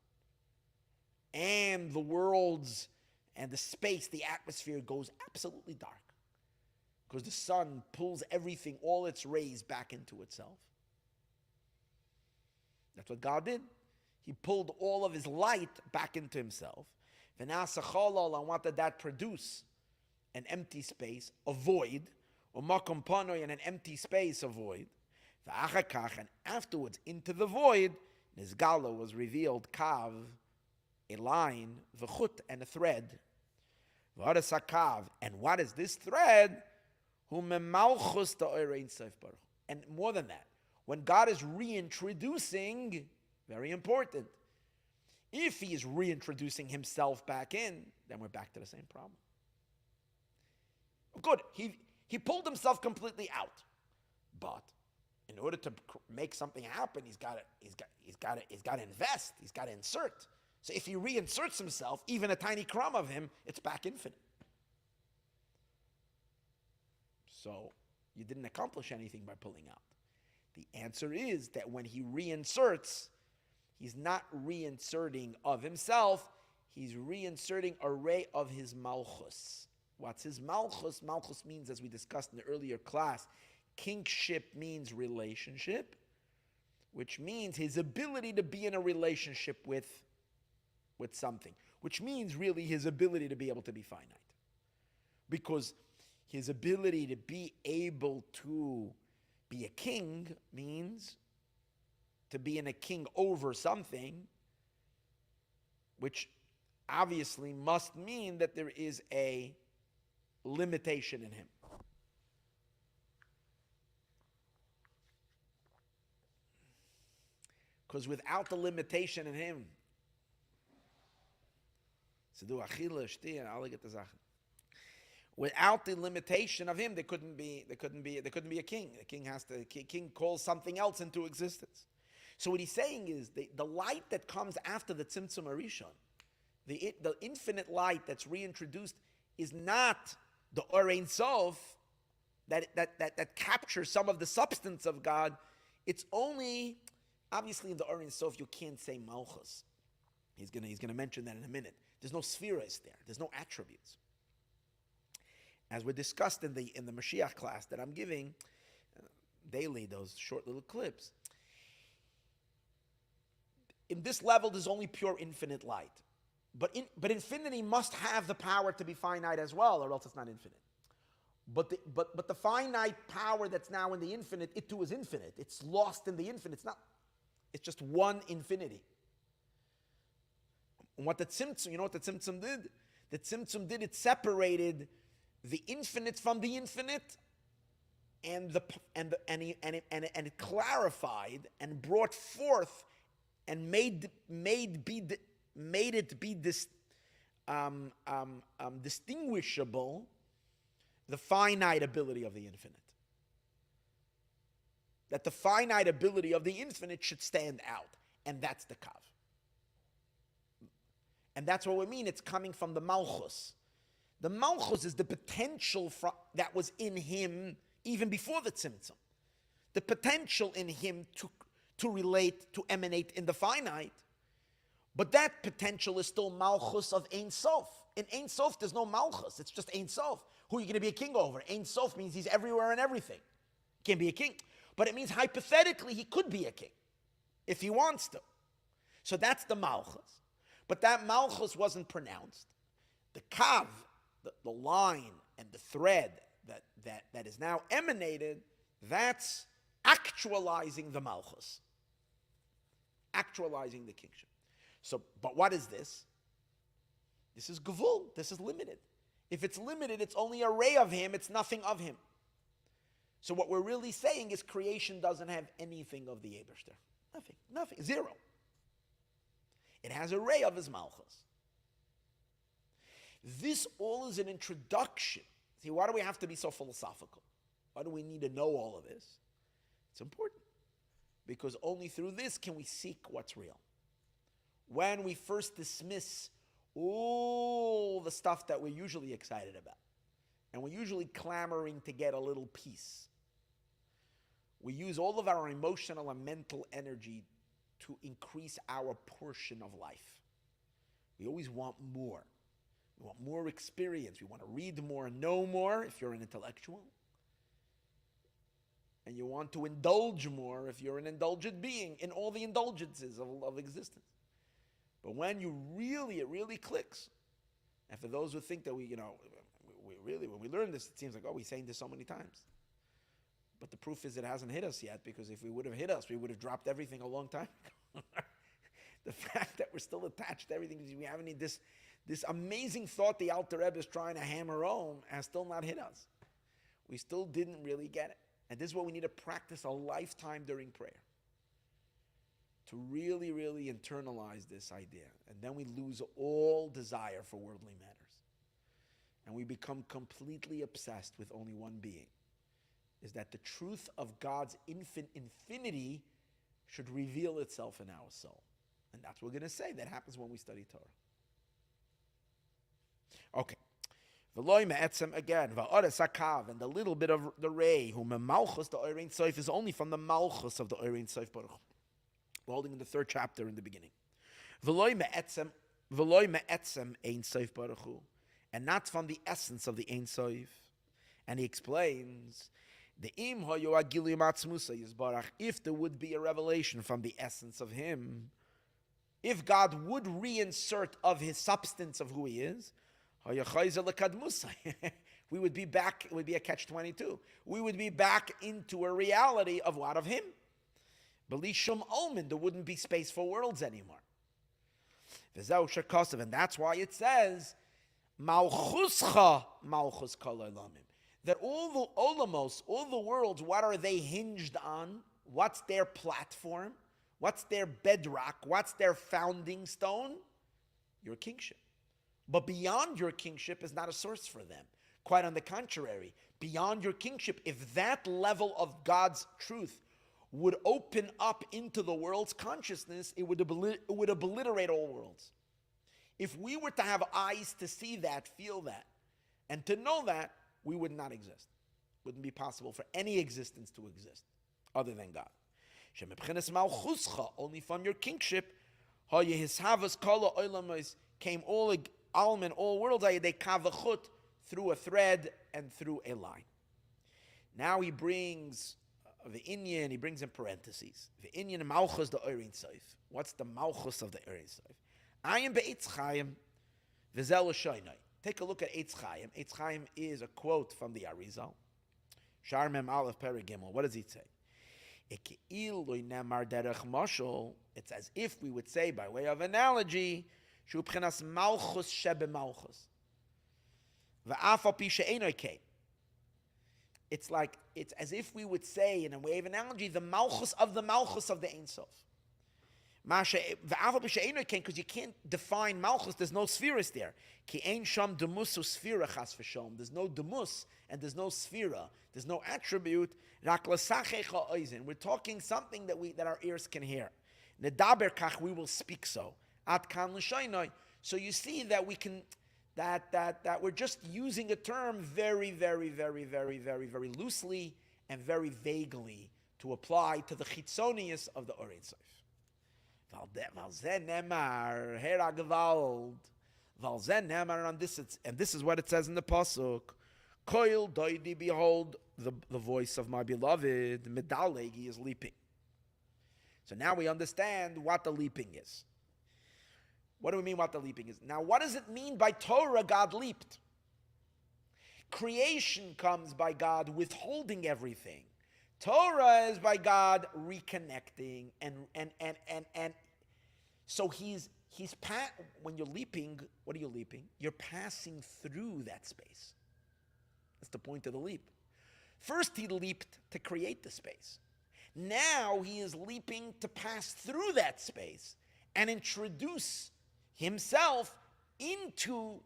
And the worlds and the space, the atmosphere goes absolutely dark because the sun pulls everything, all its rays back into itself. That's what God did. He pulled all of his light back into himself. And what did that produce? An empty space, a void, and an empty space, a void. And afterwards, into the void, Nizgala was revealed, kav, a line, v'chut, and a thread. And what is this thread? And more than that, when God is reintroducing, very important, if he is reintroducing himself back in, then we're back to the same problem. Good, he pulled himself completely out, but in order to make something happen, he's got to invest, he's got to insert. So if he reinserts himself, even a tiny crumb of him, it's back infinite. So you didn't accomplish anything by pulling out. The answer is that when he reinserts, he's not reinserting of himself, he's reinserting a ray of his malchus. What's his malchus? Malchus means, as we discussed in the earlier class, kingship means relationship, which means his ability to be in a relationship with something, which means really his ability to be able to be finite. Because his ability to be able to be a king means to be in a king over something, which obviously must mean that there is a limitation in him. Because without the limitation in him, without the limitation of him, there couldn't be a king. The king calls something else into existence. So what he's saying is the light that comes after the Tzimtzum Arishon, the infinite light that's reintroduced, is not the Or Ein Sof that captures some of the substance of God. It's only, obviously in the Or Ein Sof you can't say Malchus. He's gonna mention that in a minute. There's no spheres there. There's no attributes. As we discussed in the Mashiach class that I'm giving daily, those short little clips. In this level, there's only pure infinite light. But infinity must have the power to be finite as well, or else it's not infinite. But the finite power that's now in the infinite, it too is infinite. It's lost in the infinite. It's not. It's just one infinity. And what the Tzimtzum, you know what the Tzimtzum did? The Tzimtzum did, it separated the infinite from the infinite, and it clarified and brought forth and made it be distinguishable, the finite ability of the infinite. That the finite ability of the infinite should stand out, and that's the kav. And that's what we mean. It's coming from the malchus. The malchus is the potential that was in him even before the tzimtzum. The potential in him to relate, to emanate in the finite. But that potential is still malchus of Ein Sof. In Ein Sof, there's no malchus. It's just Ein Sof. Who are you going to be a king over? Ein Sof means he's everywhere and everything. He can't be a king. But it means hypothetically he could be a king if he wants to. So that's the Malchus. But that Malchus wasn't pronounced. The Kav, the line and the thread that is now emanated, that's actualizing the Malchus. Actualizing the kingship. So, but what is this? This is Gevul. This is limited. If it's limited, it's only a ray of him, it's nothing of him. So what we're really saying is creation doesn't have anything of the Eberster. Nothing, zero. It has a ray of his Malchus. This all is an introduction. See, why do we have to be so philosophical? Why do we need to know all of this? It's important. Because only through this can we seek what's real. When we first dismiss all the stuff that we're usually excited about, and we're usually clamoring to get a little peace, we use all of our emotional and mental energy to increase our portion of life. We always want more. We want more experience. We want to read more and know more if you're an intellectual. And you want to indulge more if you're an indulgent being in all the indulgences of existence. But when it really clicks, and for those who think that we really, when we learn this, it seems like, we're saying this so many times. But the proof is it hasn't hit us yet, because if we would have hit us, we would have dropped everything a long time ago. The fact that we're still attached to everything, because we haven't need this amazing thought the Alter Rebbe is trying to hammer home has still not hit us. We still didn't really get it. And this is what we need to practice a lifetime during prayer. To really, really internalize this idea. And then we lose all desire for worldly matters. And we become completely obsessed with only one being. Is that the truth of God's infinity should reveal itself in our soul. And that's what we're going to say. That happens when we study Torah. Okay. V'loi me'etzem again. V'ores hakav, and the little bit of the ray, who me'malchus the Orein Soif, is only from the malchus of the Orein Soif Baruch. We're holding in the 3rd chapter in the beginning. V'loi me'etzem Ein Soif Baruch Hu, and not from the essence of the Ein Soif. And he explains, the im hoyu agilu matzmusa yizbarach, if there would be a revelation from the essence of him, if God would reinsert of his substance of who he is, we would be back, it would be a catch-22. We would be back into a reality of what? Of him. Belishum Omen, there wouldn't be space for worlds anymore. And that's why it says, Malchuscha, Malchus kol olamim. That all the olamos, all the worlds, what are they hinged on? What's their platform? What's their bedrock? What's their founding stone? Your kingship. But beyond your kingship is not a source for them. Quite on the contrary, beyond your kingship, if that level of God's truth would open up into the world's consciousness, it would obliterate all worlds. If we were to have eyes to see that, feel that, and to know that, we would not exist. It wouldn't be possible for any existence to exist other than God. Only from your kingship, came all worlds, through a thread and through a line. Now he brings the Inyan, he brings in parentheses. The Inyan Malchus the Orein Soif. What's the Malchus of the Orein Soif? I am be'etz Chaim, v'zel shoynai. Take a look at Eitz Chaim. Eitz Chaim is a quote from the Arizal. Shar Mem Aleph Perek Gimel. What does he say? It's as if we would say, by way of analogy, Shu b'chinas Malchus shebe Malchus. V'af al pi she'enoi kein. It's as if we would say, in a way of analogy, the Malchus of the Ein Sof. Because you can't define Malchus, there's no spheres there. There's no demus and there's no sphera. There's no attribute. We're talking something that our ears can hear. We will speak so. So you see that we can that we're just using a term very, very, very, very, very, very loosely and very vaguely to apply to the chitzonius of the Orein Sof. And this is what it says in the pasuk. Koil doidi, behold the voice of my beloved. Medaleig, he is leaping. So now we understand what the leaping is. What do we mean what the leaping is? Now, what does it mean by Torah God leaped? Creation comes by God withholding everything. Torah is by God reconnecting and so when you're leaping, what are you leaping? You're passing through that space. That's the point of the leap. First he leaped to create the space. Now he is leaping to pass through that space and introduce himself into,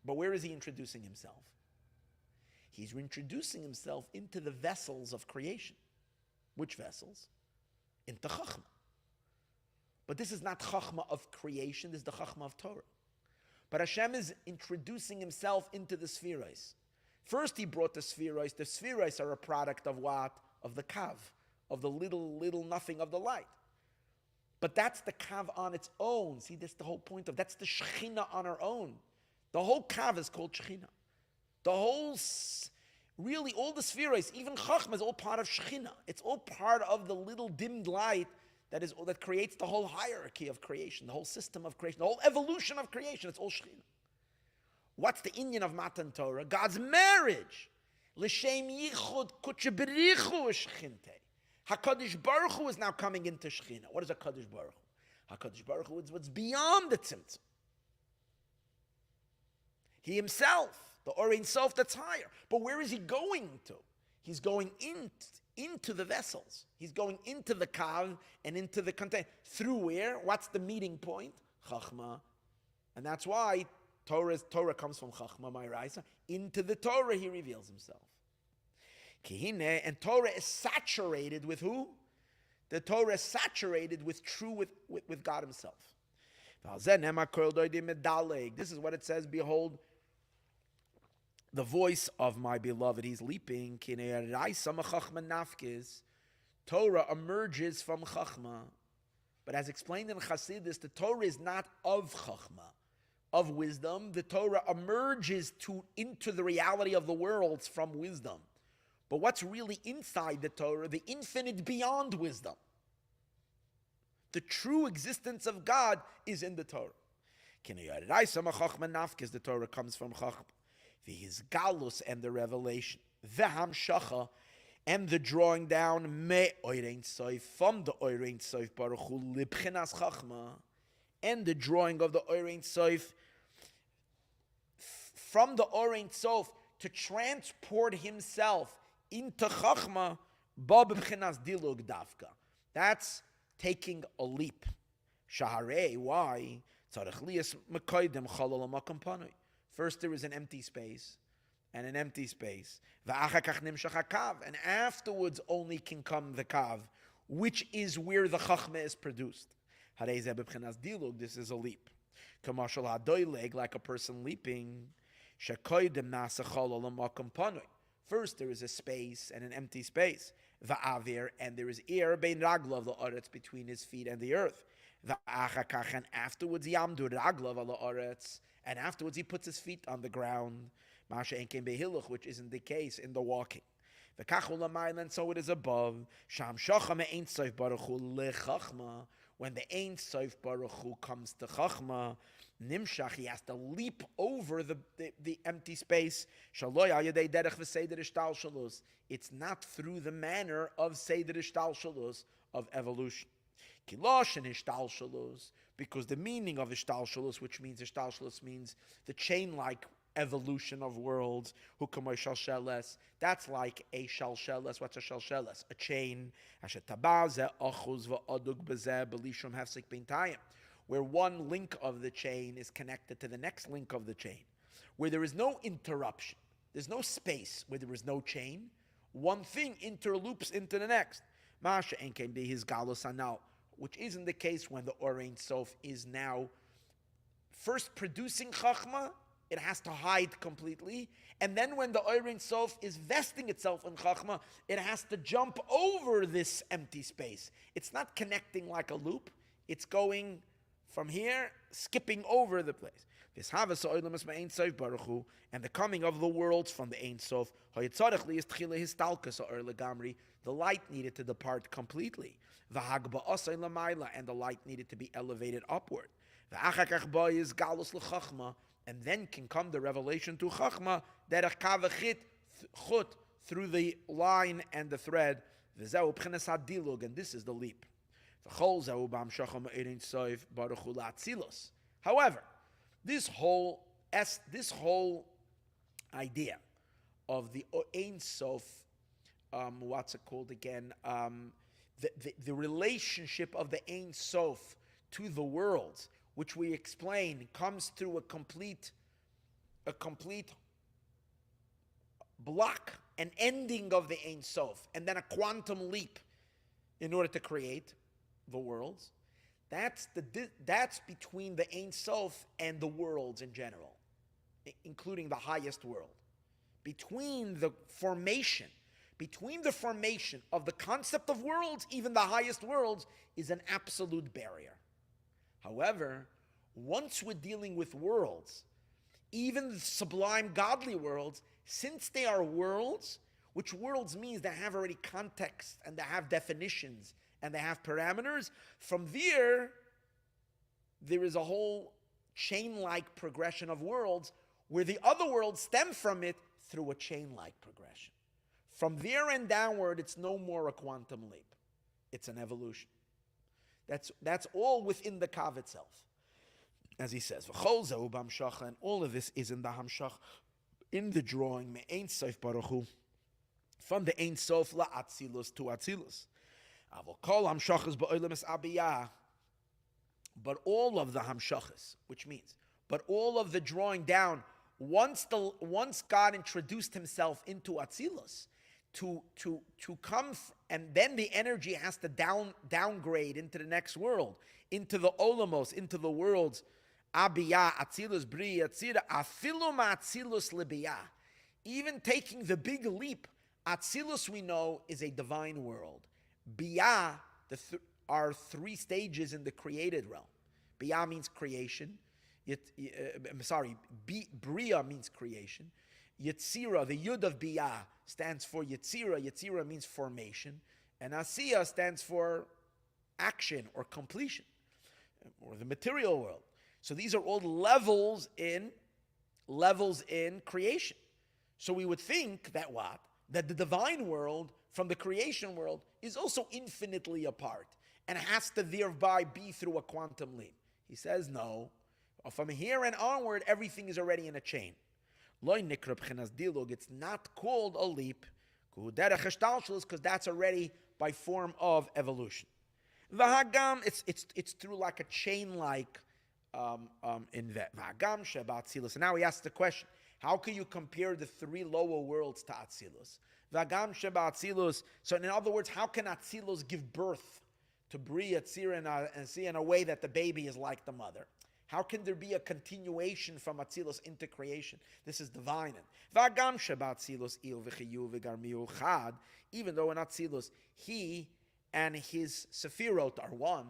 but where is he introducing himself? He's introducing himself into the vessels of creation. Which vessels? Into Chachma. But this is not Chachma of creation, this is the Chachma of Torah. But Hashem is introducing himself into the Spheros. First he brought the Spheros. The Spheros are a product of what? Of the Kav, of the little nothing of the light. But that's the Kav on its own. See, that's the whole point of, that's the Shekhinah on her own. The whole Kav is called Shekhinah. The whole, really all the Spheros, even Chachma is all part of Shekhinah. It's all part of the little dimmed light that creates the whole hierarchy of creation, the whole system of creation, the whole evolution of creation. It's all Shekhinah. What's the Inyan of Matan Torah? God's marriage. L'shem yichud kutshe berichu shechintei. HaKadosh Baruch Hu is now coming into Shekhinah. What is HaKadosh Baruch Hu? HaKadosh Baruch Hu is what's beyond the tzimtzum. He himself, the Orein Sof that's higher. But where is he going to? He's going into the vessels. He's going into the kav and into the container. Through where? What's the meeting point? Chachma. And that's why Torah comes from Chachma, my Raisa. Into the Torah he reveals himself. Hinei, and Torah is saturated with who? The Torah is saturated with with God himself. This is what it says, behold, the voice of my beloved, he's leaping. Torah emerges from Chachma. But as explained in Chassidus, the Torah is not of Chachma, of wisdom. The Torah emerges into the reality of the worlds from wisdom. But what's really inside the Torah? The infinite beyond wisdom. The true existence of God is in the Torah. The Torah comes from Chachma. His galus and the revelation, the hamshacha and the drawing down me oirein soif from the oirein soif baruch hu libchinas chachma, and the drawing of the oirein soif from the oirein soif to transport himself into chachma ba b'chinas dilug davka. That's taking a leap. Shaharei, why? Tzarech liyas mekoydem chalal makam panui. First there is an empty space, and an empty space. And afterwards only can come the kav, which is where the chachma is produced. This is a leap. Like a person leaping. First there is a space and an empty space. And there is air bein raglav la'aretz, between his feet and the earth. And afterwards yamdu raglav la'aretz. And afterwards he puts his feet on the ground, which isn't the case in the walking. And so it is above. When the Ein Sof Baruch Hu comes to Chachma, Nimshach, he has to leap over the empty space. It's not through the manner of Seder Ishtalshalos, of evolution. Kilosh and Ishtalshalos, because the meaning of Ishtalshalos, which means Ishtalshalos means the chain-like evolution of worlds, Hukamay Shalsheles, that's like a Shalsheles. What's a Shalsheles? A chain, where one link of the chain is connected to the next link of the chain, where there is no interruption, there's no space, where there is no chain, one thing interloops into the next. Masha Enkem be his Galus Anal, which isn't the case when the Orein Sof is now first producing Chachma. It has to hide completely. And then when the Orein Sof is vesting itself in Chachma, it has to jump over this empty space. It's not connecting like a loop. It's going from here, skipping over the place. And the coming of the worlds from the Ein Sof, the light needed to depart completely. And the light needed to be elevated upward. And then can come the revelation to Chachma, derech kavachit chut, through the line and the thread. And this is the leap. However, this whole idea of the Ein Sof, what's it called again? The relationship of the Ein Sof to the world, which we explain comes through a complete block, an ending of the Ein Sof, and then a quantum leap in order to create the worlds. That's between the Ein Sof and the worlds in general, including the highest world. Between the formation of the concept of worlds, even the highest worlds, is an absolute barrier. However, once we're dealing with worlds, even the sublime godly worlds, since they are worlds, which worlds means they have already context and they have definitions and they have parameters, from there is a whole chain-like progression of worlds where the other worlds stem from it through a chain-like progression. From there and downward, it's no more a quantum leap. It's an evolution. That's all within the Kav itself. As he says, and all of this is in the Hamshach, in the drawing, Me'ein Sof Baruch Hu, from the Ein Sof la Atzilus to Atzilus. Avol kol Hamshachas ba'olam abiyah, but all of the Hamshachas, which means, but all of the drawing down, once God introduced himself into Atzilus, to come, and then the energy has to downgrade into the next world, into the Olamos, into the worlds, Abiyah, Atzilus, Bri, Atzira, Afilu Ma'atzilus Libiyah. Even taking the big leap, Atzilus we know is a divine world. Biyah are three stages in the created realm. Biyah means creation. Bria means creation. Yetzira, the Yud of Biyah, stands for Yetzira. Yetzira means formation. And Asiya stands for action or completion, or the material world. So these are all levels in creation. So we would think that what? That the divine world from the creation world is also infinitely apart and has to thereby be through a quantum leap. He says no. From here and onward, everything is already in a chain. It's not called a leap, because that's already by form of evolution. V'hagam, it's through like a chain-like in that. V'hagam sheba Atzilus. And now he asks the question: how can you compare the three lower worlds to Atzilus? V'hagam sheba Atzilus. So in other words, how can Atzilus give birth to Bria, Tzira, and see in a way that the baby is like the mother? How can there be a continuation from Atzilus into creation? This is divine. V'agam sheba Atzilus il v'chiyu v'garmiu chad. Even though in Atzilus, he and his Sephirot are one,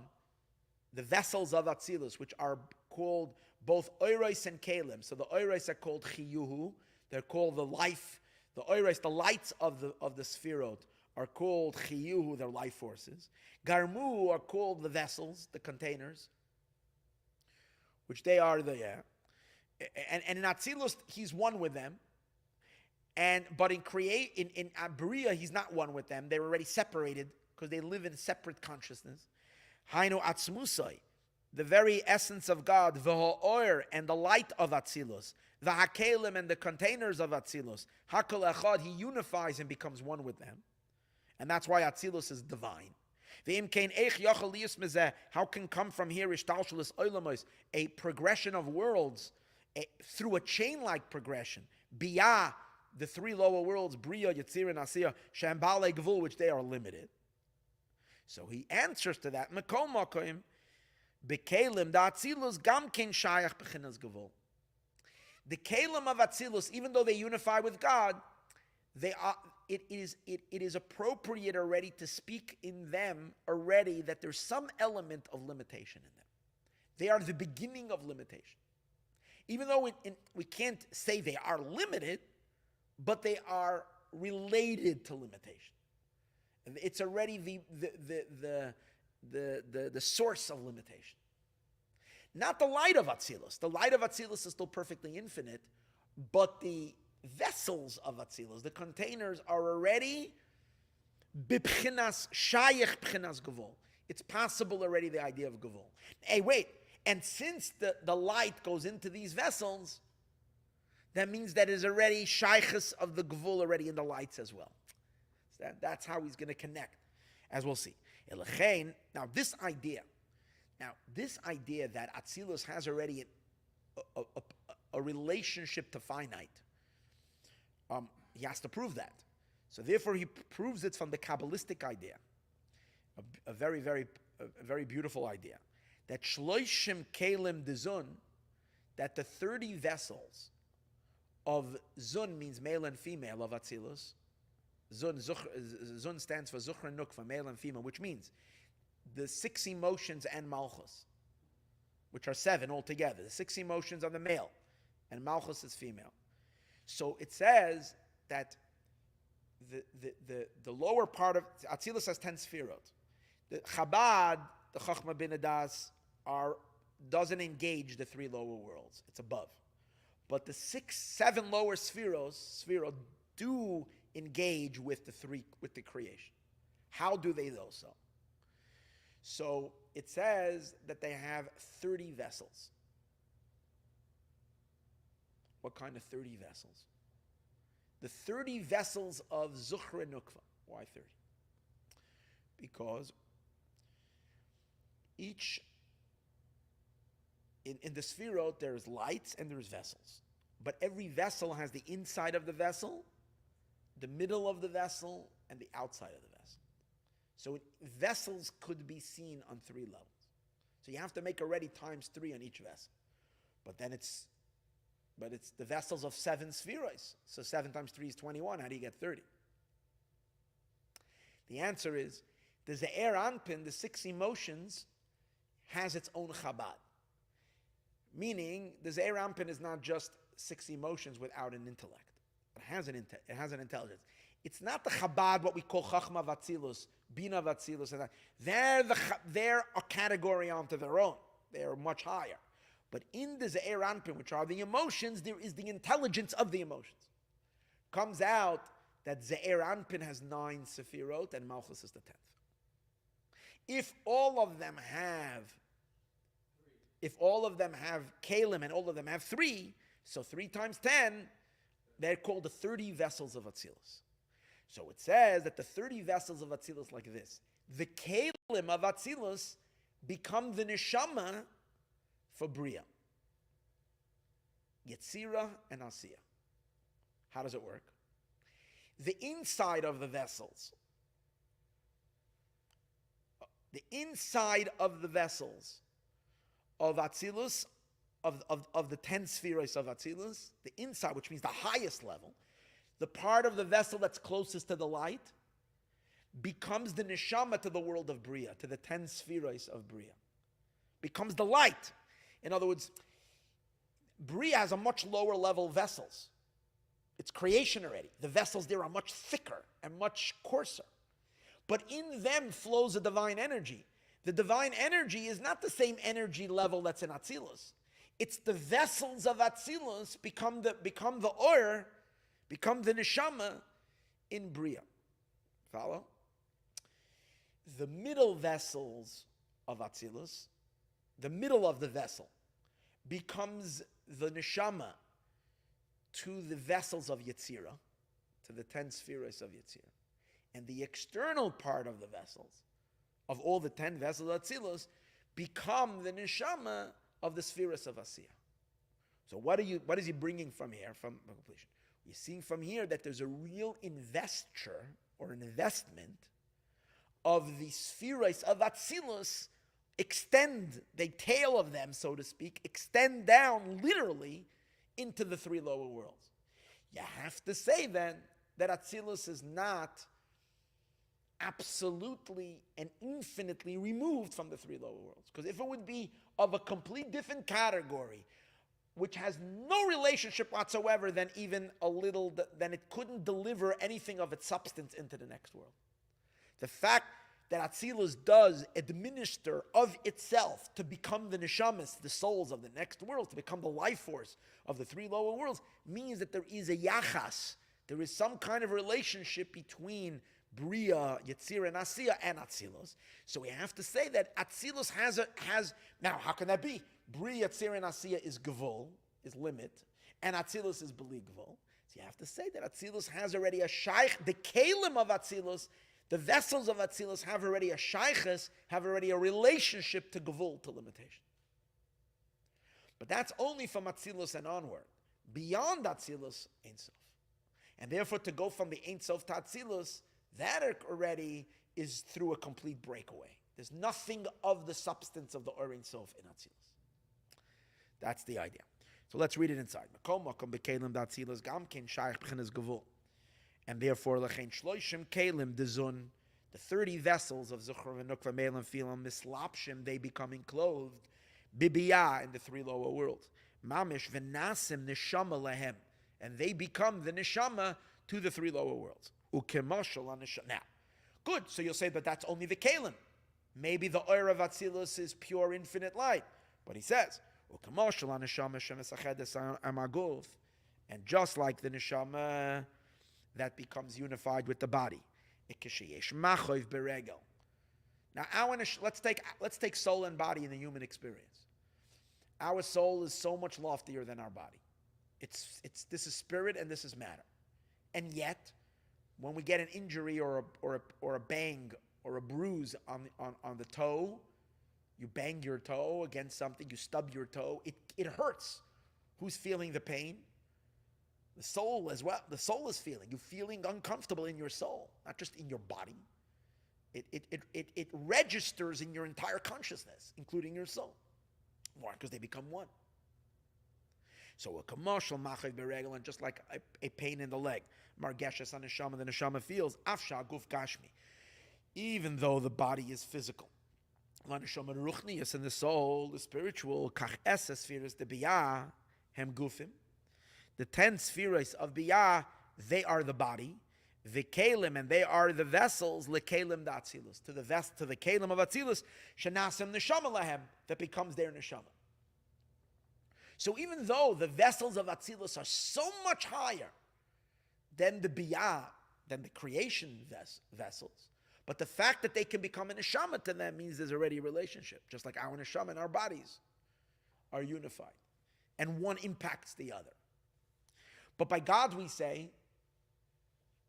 the vessels of Atzilus, which are called both Oiros and Kalim. So the Oiros are called Chiyuhu. They're called the life. The Oiros, the lights of the Sephirot, are called Chiyuhu, their life forces. Garmu are called the vessels, the containers, which they are and in Atzilus he's one with them, but in Bria he's not one with them. They're already separated because they live in separate consciousness. Hainu Atzmusai, the very essence of God, v'ha'or, and the light of Atzilus, v'hakelim, and the containers of Atzilus, hakol echad, he unifies and becomes one with them, and that's why Atzilus is divine. How can come from here a progression of worlds through a chain-like progression? Biyah, the three lower worlds, Bria, Yetzir, and Asiya, Shambale Gvul, which they are limited. So he answers to that. Mekom Makoim, Bekalim, the Atzilus, Gamkin Shayach Bechinas Gvul. The Kalim of Atzilus, even though they unify with God, they are. It is appropriate already to speak in them already that there's some element of limitation in them. They are the beginning of limitation. Even though we can't say they are limited, but they are related to limitation. It's already the source of limitation. Not the light of Atzilus. The light of Atzilus is still perfectly infinite, but the vessels of Atzilus, the containers, are already b'pchinas shayich pchinas gevul. It's possible already, the idea of gevul. Hey, wait. And since the light goes into these vessels, that means that is already shaychus of the gevul already in the lights as well. So that's how he's going to connect, as we'll see. Now this idea that Atzilus has already a relationship to finite, he has to prove that. So therefore he proves it from the Kabbalistic idea, a very beautiful idea, that shloishim kelim de zun, that the 30 vessels of zun means male and female of Atzilus. Zun stands for zuchra nukva, male and female, which means the 6 emotions and malchus, which are 7 altogether. The 6 emotions are the male, and malchus is female. So it says that the lower part of Atzilus has 10 sfirot. The Chabad, the Chachma bin Adas, doesn't engage the 3 lower worlds. It's above. But the 7 lower sphirot do engage with the creation. How do they though so? So it says that they have 30 vessels. What kind of 30 vessels? The 30 vessels of Zuchra Nukva. Why 30? Because each, in the Sphirot, there's lights and there's vessels. But every vessel has the inside of the vessel, the middle of the vessel, and the outside of the vessel. So vessels could be seen on 3 levels. So you have to make already times 3 on each vessel. But it's the vessels of 7 spheroids. So 7 times 3 is 21. How do you get 30? The answer is, the Ze'er Anpin, the 6 emotions, has its own Chabad. Meaning, the Ze'er Anpin is not just 6 emotions without an intellect. It has an intelligence. It's not the Chabad, what we call Chachma Vatzilus, Bina Vatzilus, and that. They're a category onto their own. They're much higher. But in the Ze'er Anpin, which are the emotions, there is the intelligence of the emotions. Comes out that Ze'er Anpin has 9 Sefirot and Malchus is the 10th. If all of them have Kalim and all of them have 3, so 3 times 10, they're called the 30 vessels of Atzilus. So it says that the 30 vessels of Atzilus like this. The Kalim of Atzilus become the Neshama for Bria. Yetzira and Asiya. How does it work? The inside of the vessels, of Atzilus, of the 10 spheres of Atzilus, the inside, which means the highest level, the part of the vessel that's closest to the light, becomes the neshama to the world of Bria, to the 10 spheres of Bria. Becomes the light. In other words, Bria has a much lower level vessels. It's creation already. The vessels there are much thicker and much coarser. But in them flows a divine energy. The divine energy is not the same energy level that's in Atzilus. It's the vessels of Atzilus become the Or, become the Neshama in Bria. Follow? The middle vessels of Atzilus, the middle of the vessel, becomes the Neshama to the vessels of Yetzirah, to the 10 spheres of Yetzirah. And the external part of the vessels, of all the 10 vessels of Atzilus, become the Neshama of the spheres of Asiya. So what is he bringing from here, from completion? We're seeing from here that there's a real investure or an investment of the spheres of Atzilus extend, the tail of them, so to speak, extend down literally into the 3 lower worlds. You have to say then that Atzilus is not absolutely and infinitely removed from the 3 lower worlds. Because if it would be of a complete different category, which has no relationship whatsoever, then even a little, then it couldn't deliver anything of its substance into the next world. The fact that Atzilus does administer of itself to become the neshamas, the souls of the next world, to become the life force of the three lower worlds, means that there is a yachas, there is some kind of relationship between Bria, Yetzirah, and Asiya, and Atzilus. So we have to say that Atzilus has. Now, how can that be? Bria, Yetzirah, and Asiya is Gevul, is limit, and Atzilus is Beli Gevul. So you have to say that Atzilus has already a shaykh, the kalim of Atzilus, the vessels of Atzilus have already a shaykhus, have already a relationship to Gevul, to limitation. But that's only from Atzilus and onward. Beyond Atzilus, Ein Sof. And therefore, to go from the Ein Sof to Atzilus, that already is through a complete breakaway. There's nothing of the substance of the Or Ein Sof in Atzilus. That's the idea. So let's read it inside. And therefore, Lechein Shloishim Kalim Dezun, the 30 vessels of Zuchar v'Nukva Melim Filam Mislapshim, they become enclosed, Bibiyah, in the three lower worlds. Mamish v'Nasim Neshama Lehem, and they become the Neshama to the three lower worlds. Ukemashal Neshama. Now, good, so you'll say, but that's only the Kalim. Maybe the Or of Atzilus is pure infinite light. But he says, Ukemashal Neshama Shemesachedes Amagov, and just like the Neshama that becomes unified with the body. Now, let's take soul and body in the human experience. Our soul is so much loftier than our body. This is spirit and this is matter. And yet, when we get an injury or a bang or a bruise on the toe, you bang your toe against something, you stub your toe, it hurts. Who's feeling the pain? The soul as well. The soul is feeling. You're feeling uncomfortable in your soul, not just in your body. It registers in your entire consciousness, including your soul. Why? Because they become one. So a commercial machav beregel, and just like a pain in the leg, margeshes on the neshama feels afsha guf gashmi, even though the body is physical. Neshama ruchnius, and the soul, the spiritual, kach esas spheres the biyah hem gufim. The 10 spheres of Biyah, they are the body. The Kalim, and they are the vessels, Lekalim da Atzilus, to the Kalim of Atzilus, Shanasem Neshama Lahem, that becomes their Neshama. So even though the vessels of Atzilus are so much higher than the Biyah, than the creation vessels, but the fact that they can become a Neshama to them means there's already a relationship, just like our Neshama and our bodies are unified. And one impacts the other. But by God we say,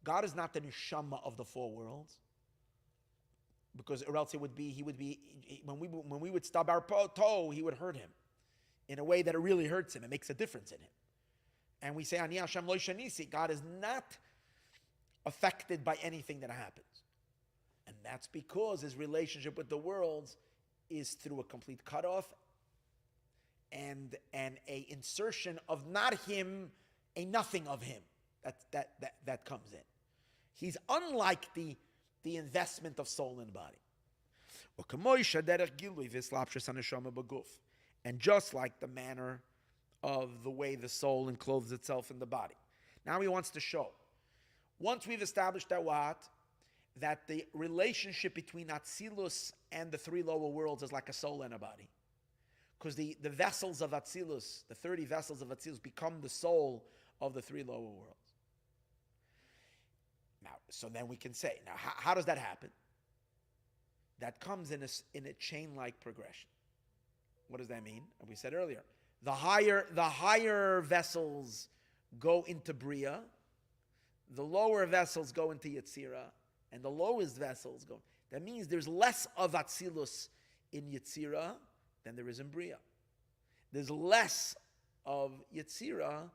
God is not the neshama of the four worlds, because or else he would be when we would stub our toe, he would hurt him in a way that it really hurts him. It makes a difference in him. And we say, Ani Hashem lo shanisi, God is not affected by anything that happens, and that's because his relationship with the worlds is through a complete cutoff and a insertion of not him. A nothing of him that comes in. He's unlike the investment of soul and body. And just like the manner of the way the soul encloses itself in the body. Now he wants to show. Once we've established that the relationship between Atzilus and the three lower worlds is like a soul and a body. Because the vessels of Atzilus, the 30 vessels of Atzilus, become the soul of the three lower worlds. Now, so then we can say, now how does that happen? That comes in a chain-like progression. What does that mean? And we said earlier, the higher vessels go into Bria, the lower vessels go into Yetzirah, and the lowest vessels go. That means there's less of Atzilus in Yetzirah than there is in Bria. There's less of Yetzirah.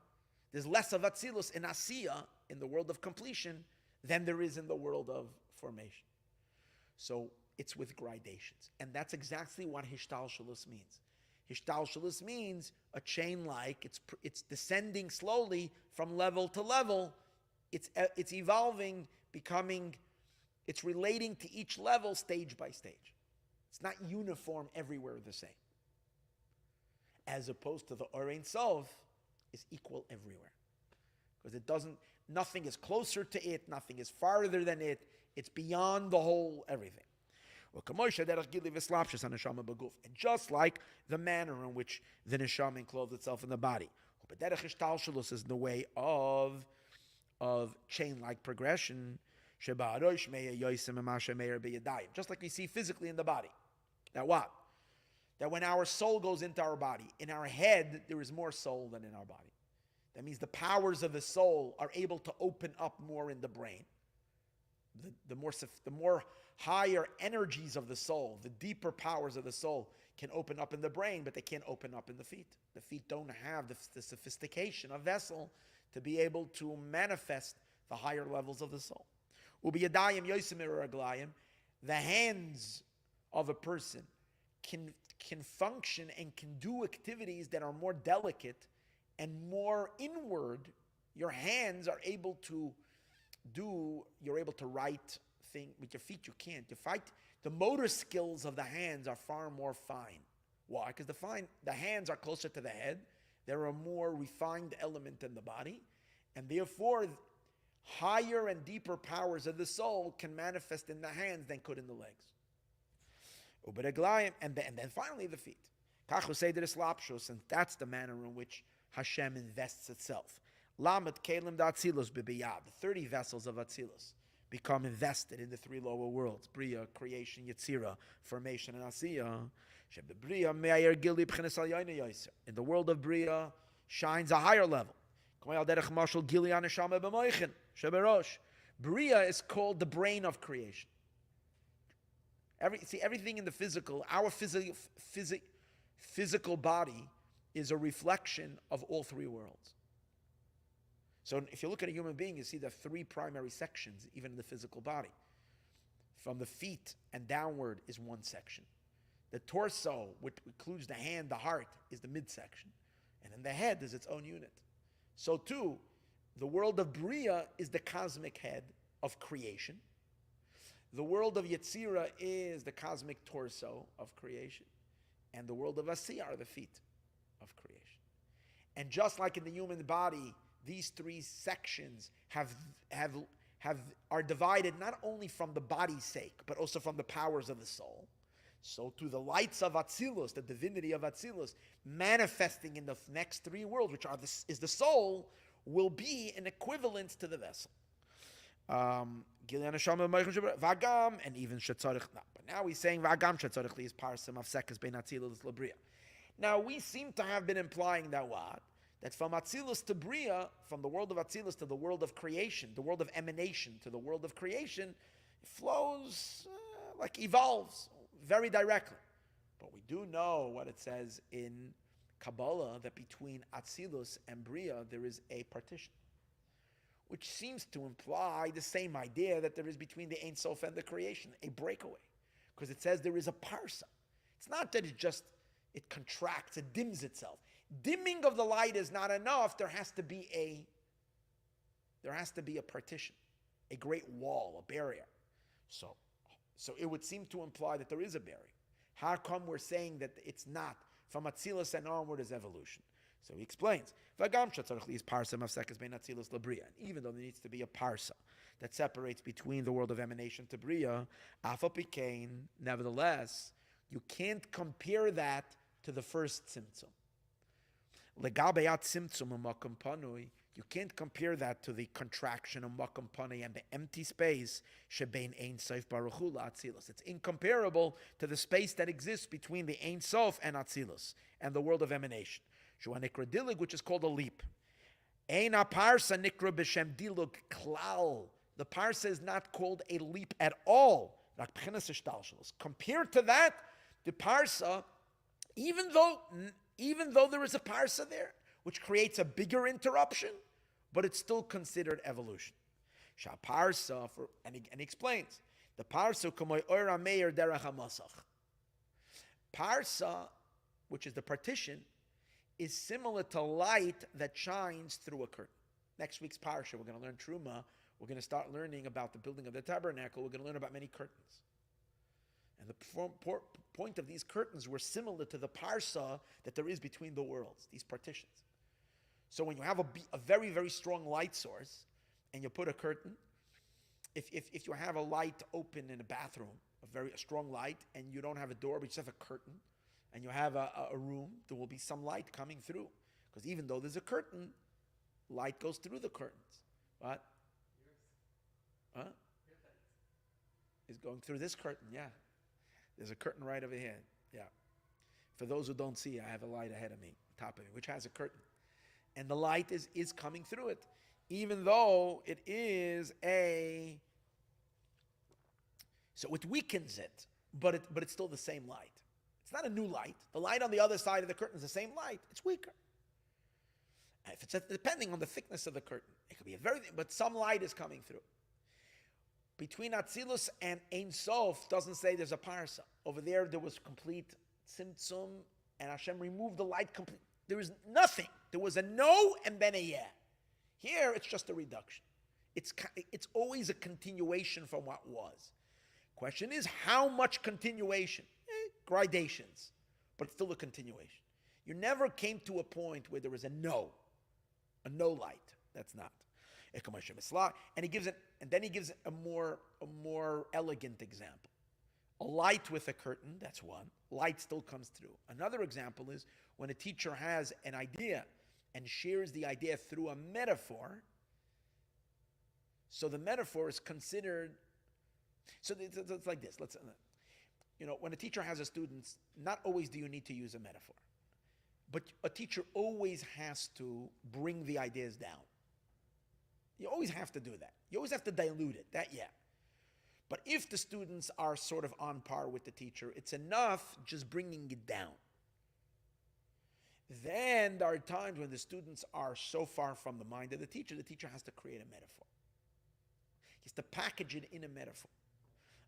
There's less of Atzilus in Asiya, in the world of completion, than there is in the world of formation. So it's with gradations. And that's exactly what Hishtalshalus means. Hishtalshalus means a chain-like, it's descending slowly from level to level. It's evolving, it's relating to each level stage by stage. It's not uniform everywhere the same. As opposed to the Or Ein Sof, is equal everywhere. Because nothing is closer to it, nothing is farther than it, it's beyond the whole everything. And just like the manner in which the neshama clothes itself in the body. Is in the way of chain-like progression. Just like we see physically in the body. That what? That when our soul goes into our body, in our head, there is more soul than in our body. That means the powers of the soul are able to open up more in the brain. The more higher energies of the soul, the deeper powers of the soul can open up in the brain, but they can't open up in the feet. The feet don't have the sophistication of vessel to be able to manifest the higher levels of the soul. The hands of a person can function and can do activities that are more delicate and more inward. Your hands are able to you're able to write things with your feet. You can't. The motor skills of the hands are far more fine. Why? Because the hands are closer to the head. They're a more refined element in the body, and therefore higher and deeper powers of the soul can manifest in the hands than could in the legs. And then finally the feet. And that's the manner in which Hashem invests itself. The 30 vessels of Atzilus become invested in the three lower worlds: Bria, creation, Yetzirah, formation, and Asiyah. In the world of Bria shines a higher level. Bria is called the brain of creation. Everything in the physical, our physical body is a reflection of all three worlds. So if you look at a human being, you see the three primary sections, even in the physical body. From the feet and downward is one section. The torso, which includes the hand, the heart, is the midsection. And then the head is its own unit. So too, the world of Bria is the cosmic head of creation. The world of Yetzirah is the cosmic torso of creation. And the world of Asiyah are the feet of creation. And just like in the human body, these three sections are divided not only from the body's sake, but also from the powers of the soul. So to the lights of Atzilus, the divinity of Atzilus, manifesting in the next three worlds, which is the soul, will be an equivalent to the vessel. And even Shetzarich. But now he's saying Vagam Shetzarich is parsim of sekes bein Atzilus lebria. Now we seem to have been implying that what? That from Atzilus to Bria, from the world of Atzilus to the world of creation, the world of emanation to the world of creation, it flows evolves very directly. But we do know what it says in Kabbalah, that between Atzilus and Bria there is a partition, which seems to imply the same idea that there is between the Ein Sof and the creation, a breakaway. Because it says there is a parsa. It's not that it contracts, it dims itself. Dimming of the light is not enough. There has to be a partition, a great wall, a barrier. So it would seem to imply that there is a barrier. How come we're saying that it's not? From Atzilus and onward is evolution. So he explains, even though there needs to be a parsa that separates between the world of emanation to Bria, nevertheless, you can't compare that to the first tzimtzum. You can't compare that to the contraction of Makam Panei and the empty space shebein Ein Sof Baruch Hu la'Atzilus. It's incomparable to the space that exists between the Ein Sof and Atzilus and the world of emanation. Shua Nikra Dilig, which is called a leap. Ein parsa Nikra b'shem Dilug klal. The parsa is not called a leap at all. Compared to that, the parsa, even though there is a parsa there, which creates a bigger interruption, but it's still considered evolution. Parsa, and he explains, the parsa kamoy oira meir derech hamasach. Parsa, which is the partition, is similar to light that shines through a curtain. Next week's parsha, we're going to learn Truma. We're going to start learning about the building of the tabernacle. We're going to learn about many curtains. And the point of these curtains were similar to the parsa that there is between the worlds, these partitions. So when you have a very, very strong light source and you put a curtain, if you have a light open in a bathroom, a a strong light, and you don't have a door, but you just have a curtain, and you have a room, there will be some light coming through. Because even though there's a curtain, light goes through the curtains. What? Huh? It's going through this curtain, yeah. There's a curtain right over here, yeah. For those who don't see, I have a light ahead of me, top of me, which has a curtain. And the light is coming through it, even though it is so it weakens it, but it's still the same light. It's not a new light. The light on the other side of the curtain is the same light. It's weaker. If it's depending on the thickness of the curtain, it could be but some light is coming through. Between Atzilus and Ein Sof doesn't say there's a parsa. Over there was complete tzimtzum, and Hashem removed the light completely. There was nothing. There was a no and then a yeah. Here it's just a reduction. It's always a continuation from what was. Question is, how much continuation? Gradations, but still a continuation. You never came to a point where there was a no light. That's not. And then he gives a more elegant example. A light with a curtain, that's one. Light still comes through. Another example is when a teacher has an idea and shares the idea through a metaphor. So the metaphor is considered. So it's like this. When a teacher has a student, not always do you need to use a metaphor, but a teacher always has to bring the ideas down. You always have to do that. You always have to dilute it. But if the students are sort of on par with the teacher, it's enough just bringing it down. Then there are times when the students are so far from the mind of the teacher has to create a metaphor. He has to package it in a metaphor.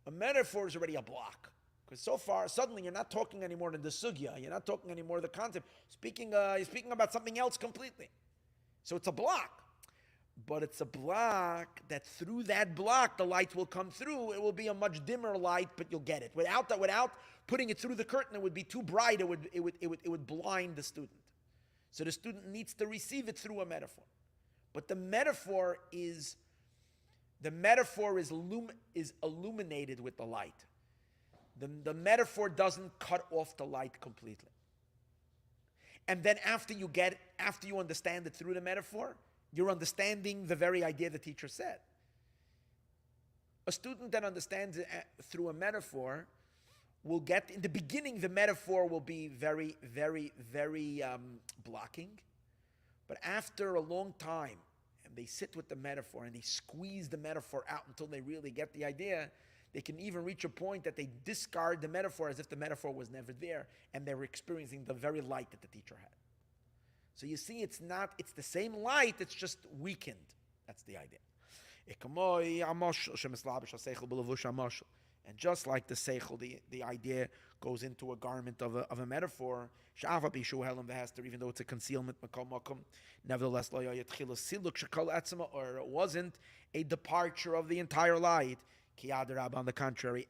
A metaphor is already a block. Because so far, suddenly you're not talking anymore in the sugya, you're not talking anymore the concept. You're speaking about something else completely. So it's a block. But it's a block that through that block the light will come through. It will be a much dimmer light, but you'll get it. Without putting it through the curtain, it would be too bright. It would blind the student. So the student needs to receive it through a metaphor. But the metaphor is illuminated with the light. The metaphor doesn't cut off the light completely. And then after you understand it through the metaphor, you're understanding the very idea the teacher said. A student that understands it through a metaphor will get, in the beginning, the metaphor will be very, very, very blocking. But after a long time, and they sit with the metaphor and they squeeze the metaphor out until they really get the idea, they can even reach a point that they discard the metaphor as if the metaphor was never there, and they were experiencing the very light that the teacher had. So you see, it's the same light, it's just weakened. That's the idea. And just like the seichel, the idea goes into a garment of a metaphor, even though it's a concealment, nevertheless, or it wasn't a departure of the entire light. On the contrary,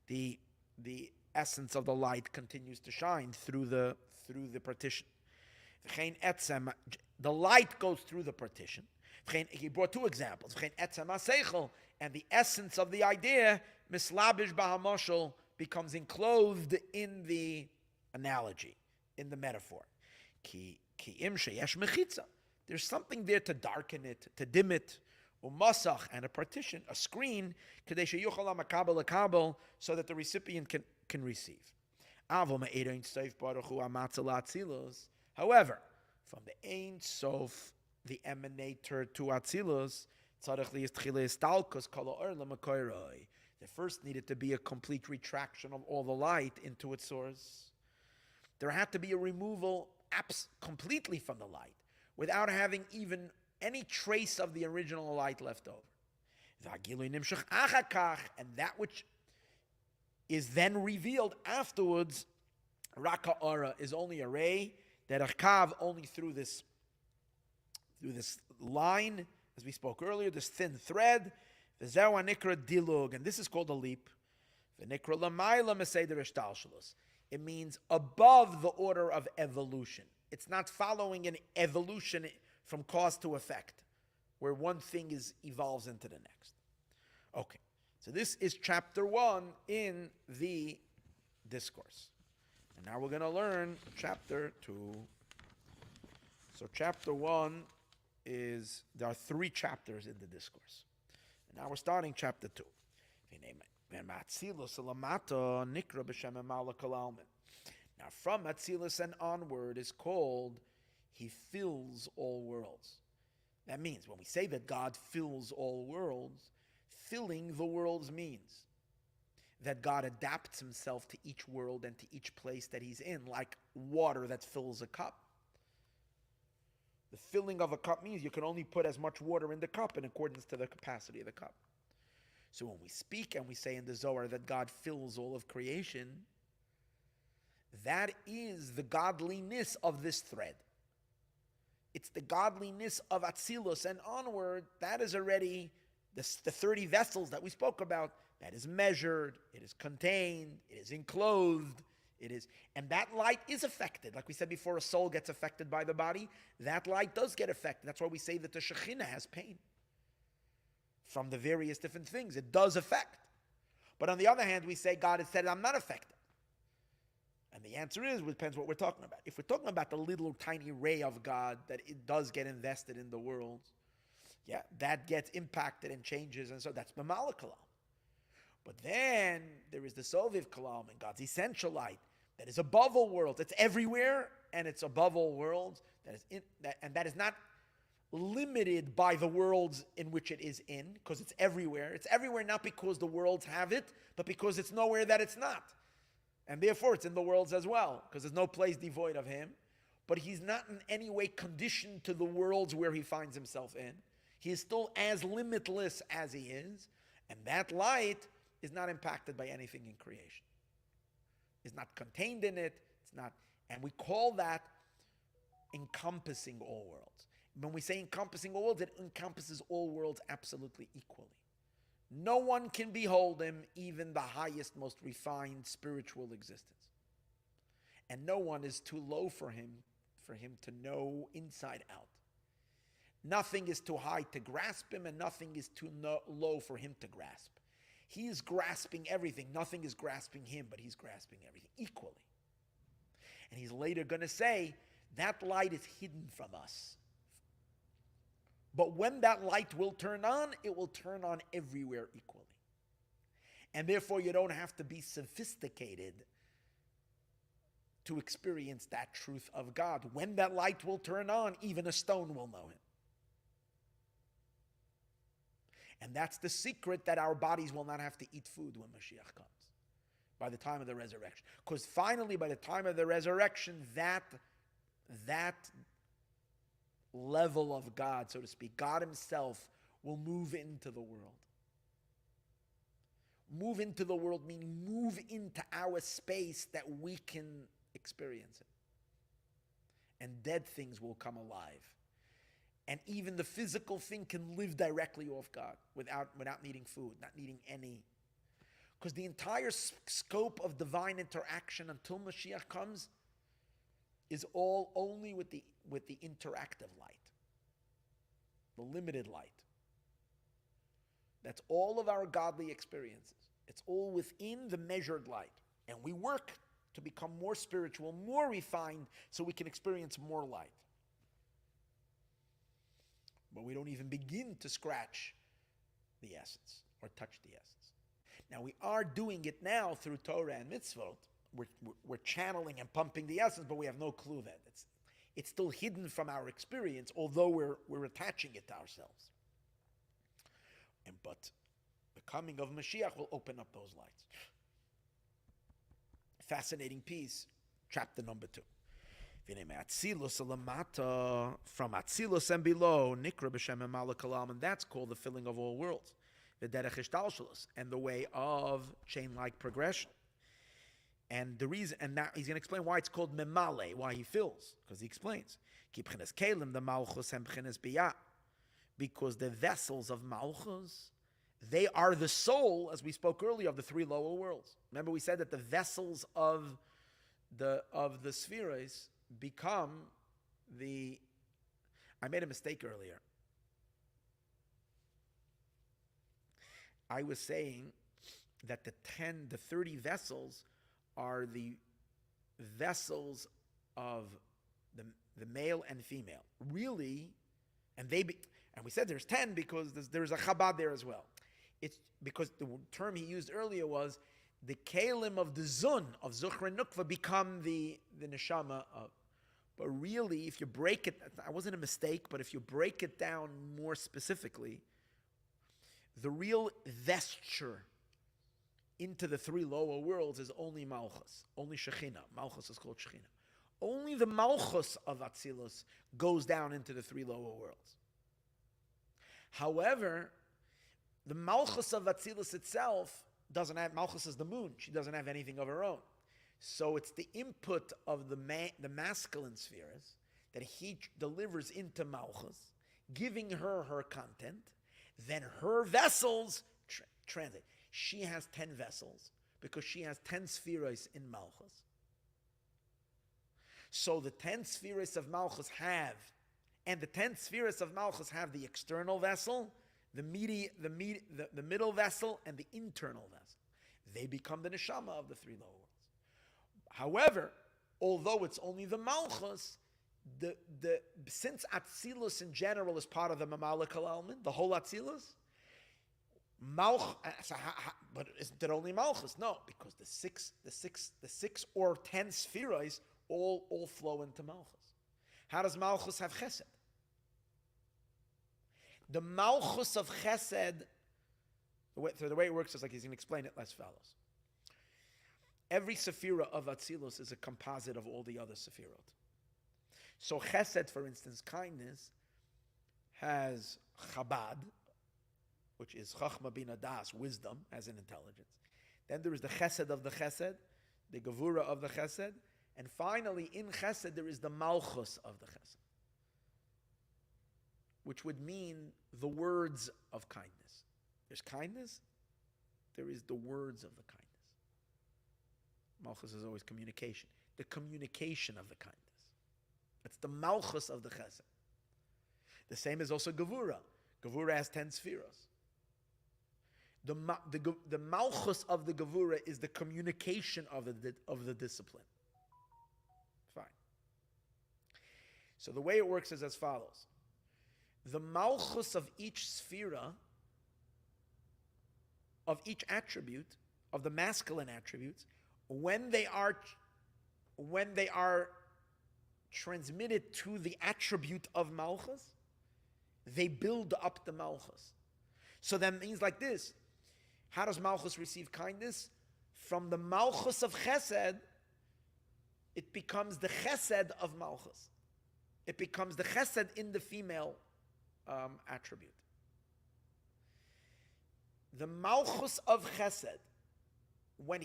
the essence of the light continues to shine through the partition. The light goes through the partition. He brought two examples. And the essence of the idea, mislabish b'hamashal, becomes enclosed in the analogy, in the metaphor. There's something there to darken it, to dim it. Umasach, and a partition, a screen, so that the recipient can receive. However, from the Ein Sof, the emanator to Atzilus, there first needed to be a complete retraction of all the light into its source. There had to be a removal completely from the light, without having even any trace of the original light left over. And that which is then revealed afterwards, Raka Ora, is only a ray that arkav only through this line, as we spoke earlier, this thin thread. V'zeu nikra dilug, and this is called a leap. V'nikra lamayla meseder ishtalshalus. It means above the order of evolution. It's not following an evolution from cause to effect, where one thing evolves into the next. Okay, So this is chapter 1 in the discourse. And now we're going to learn chapter 2. So chapter 1 is, there are 3 chapters in the discourse. And now we're starting chapter 2. Now from Atzilus and onward is called, he fills all worlds. That means when we say that God fills all worlds, filling the worlds means that God adapts himself to each world and to each place that he's in, like water that fills a cup. The filling of a cup means you can only put as much water in the cup in accordance to the capacity of the cup. So when we speak and we say in the Zohar that God fills all of creation, that is the godliness of this thread. It's the godliness of Atzilus and onward. That is already the 30 vessels that we spoke about. That is measured, it is contained, it is enclosed, and that light is affected. Like we said before, a soul gets affected by the body. That light does get affected. That's why we say that the Shekhinah has pain from the various different things. It does affect. But on the other hand, we say God has said, I'm not affected. And the answer is, it depends what we're talking about. If we're talking about the little tiny ray of God that it does get invested in the world, yeah, that gets impacted and changes, and so that's Mamala Kalam. But then there is the Soviv Kalam and God's essential light that is above all worlds. It's everywhere and it's above all worlds. That is not limited by the worlds in which it is in, because it's everywhere. It's everywhere not because the worlds have it, but because it's nowhere that it's not. And therefore it's in the worlds as well, because there's no place devoid of him. But he's not in any way conditioned to the worlds where he finds himself in. He is still as limitless as he is. And that light is not impacted by anything in creation. It's not contained in it. It's not, and we call that encompassing all worlds. When we say encompassing all worlds, it encompasses all worlds absolutely equally. No one can behold him, even the highest, most refined spiritual existence. And no one is too low for him to know inside out. Nothing is too high to grasp him, and nothing is too low for him to grasp. He is grasping everything. Nothing is grasping him, but he's grasping everything equally. And he's later going to say, that light is hidden from us. But when that light will turn on, it will turn on everywhere equally. And therefore, you don't have to be sophisticated to experience that truth of God. When that light will turn on, even a stone will know him. And that's the secret, that our bodies will not have to eat food when Mashiach comes, by the time of the resurrection. Because finally, by the time of the resurrection, that level of God, so to speak, God himself will move into the world. Move into the world meaning move into our space that we can experience it. And dead things will come alive. And even the physical thing can live directly off God without needing food, not needing any. Because the entire scope of divine interaction until Mashiach comes is all only with the interactive light, the limited light. That's all of our godly experiences. It's all within the measured light. And we work to become more spiritual, more refined, so we can experience more light. But we don't even begin to scratch the essence or touch the essence. Now we are doing it now through Torah and mitzvot. We're channeling and pumping the essence, but we have no clue that it's still hidden from our experience, although we're attaching it to ourselves. But the coming of Mashiach will open up those lights. Fascinating piece, chapter number 2. From Atzilus and below, Nikra b'Shem Mamala Kalam, and that's called the filling of all worlds. The derech hishtalshelus, and the way of chain-like progression. And the reason, and now he's going to explain why it's called Memale, why he fills, because he explains. Because the vessels of Malchus, they are the soul, as we spoke earlier, of the 3 lower worlds. Remember we said that the vessels of the spheres become the... I made a mistake earlier. I was saying that the 30 vessels are the vessels of the male and female. Really, and we said there's 10 because there's a Chabad there as well. It's because the term he used earlier was the kalim of the zun, of Zuchra Nukva, become the neshama of. But really, if you break it, that wasn't a mistake, but if you break it down more specifically, the real vesture into the 3 lower worlds is only Malchus, only Shekhinah. Malchus is called Shekhinah. Only the Malchus of Atzilus goes down into the 3 lower worlds. However, the Malchus of Atzilus itself doesn't have, Malchus is the moon, she doesn't have anything of her own. So it's the input of the masculine spheres that he delivers into Malchus, giving her content, then her vessels transit. She has 10 vessels because she has 10 spheres in Malchus. So the 10 spheres of Malchus have the external vessel, the middle vessel, and the internal vessel. They become the neshama of the 3 lower worlds. However, although it's only the Malchus, since Atzilus in general is part of the Mamalik Alman, the whole Atzilus, but isn't it only Malchus? No, because the six or 10 spheres all flow into Malchus. How does Malchus have Chesed? The Malchus of Chesed, the way it works is like he's going to explain it as follows. Every Sephira of Atzilus is a composite of all the other Sephirot. So Chesed, for instance, kindness, has Chabad, which is Chachma Bina Das, wisdom as an intelligence. Then there is the Chesed of the Chesed, the Gevura of the Chesed, and finally in Chesed there is the Malchus of the Chesed, which would mean the words of kindness. There's kindness, there is the words of the kindness. Malchus is always communication. The communication of the kindness. It's the Malchus of the Chesed. The same is also Gevura. Gevura has 10 spheres. The Malchus of the Gevura is the communication of the discipline. Fine. So the way it works is as follows. The Malchus of each sphera, of each attribute, of the masculine attributes, when they are transmitted to the attribute of Malchus, they build up the Malchus. So that means like this. How does Malchus receive kindness? From the Malchus of Chesed, it becomes the Chesed of Malchus. It becomes the Chesed in the female attribute. The Malchus of Chesed, when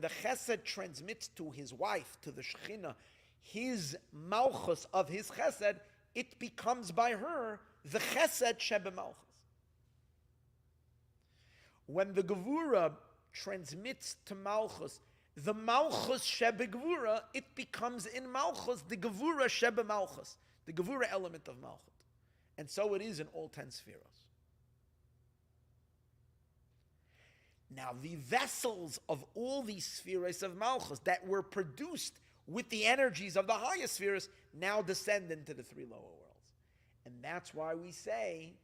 the Chesed transmits to his wife, to the Shekhinah, his Malchus of his Chesed, it becomes by her the Chesed Shebe Malchus. When the Gevura transmits to Malchus the Malchus Shebe Gevura, it becomes in Malchus the Gevura Shebe Malchus, the Gevura element of Malchut. And so it is in all 10 spheres. Now, the vessels of all these spheres of Malchus that were produced with the energies of the higher spheres now descend into the 3 lower worlds. And that's why we say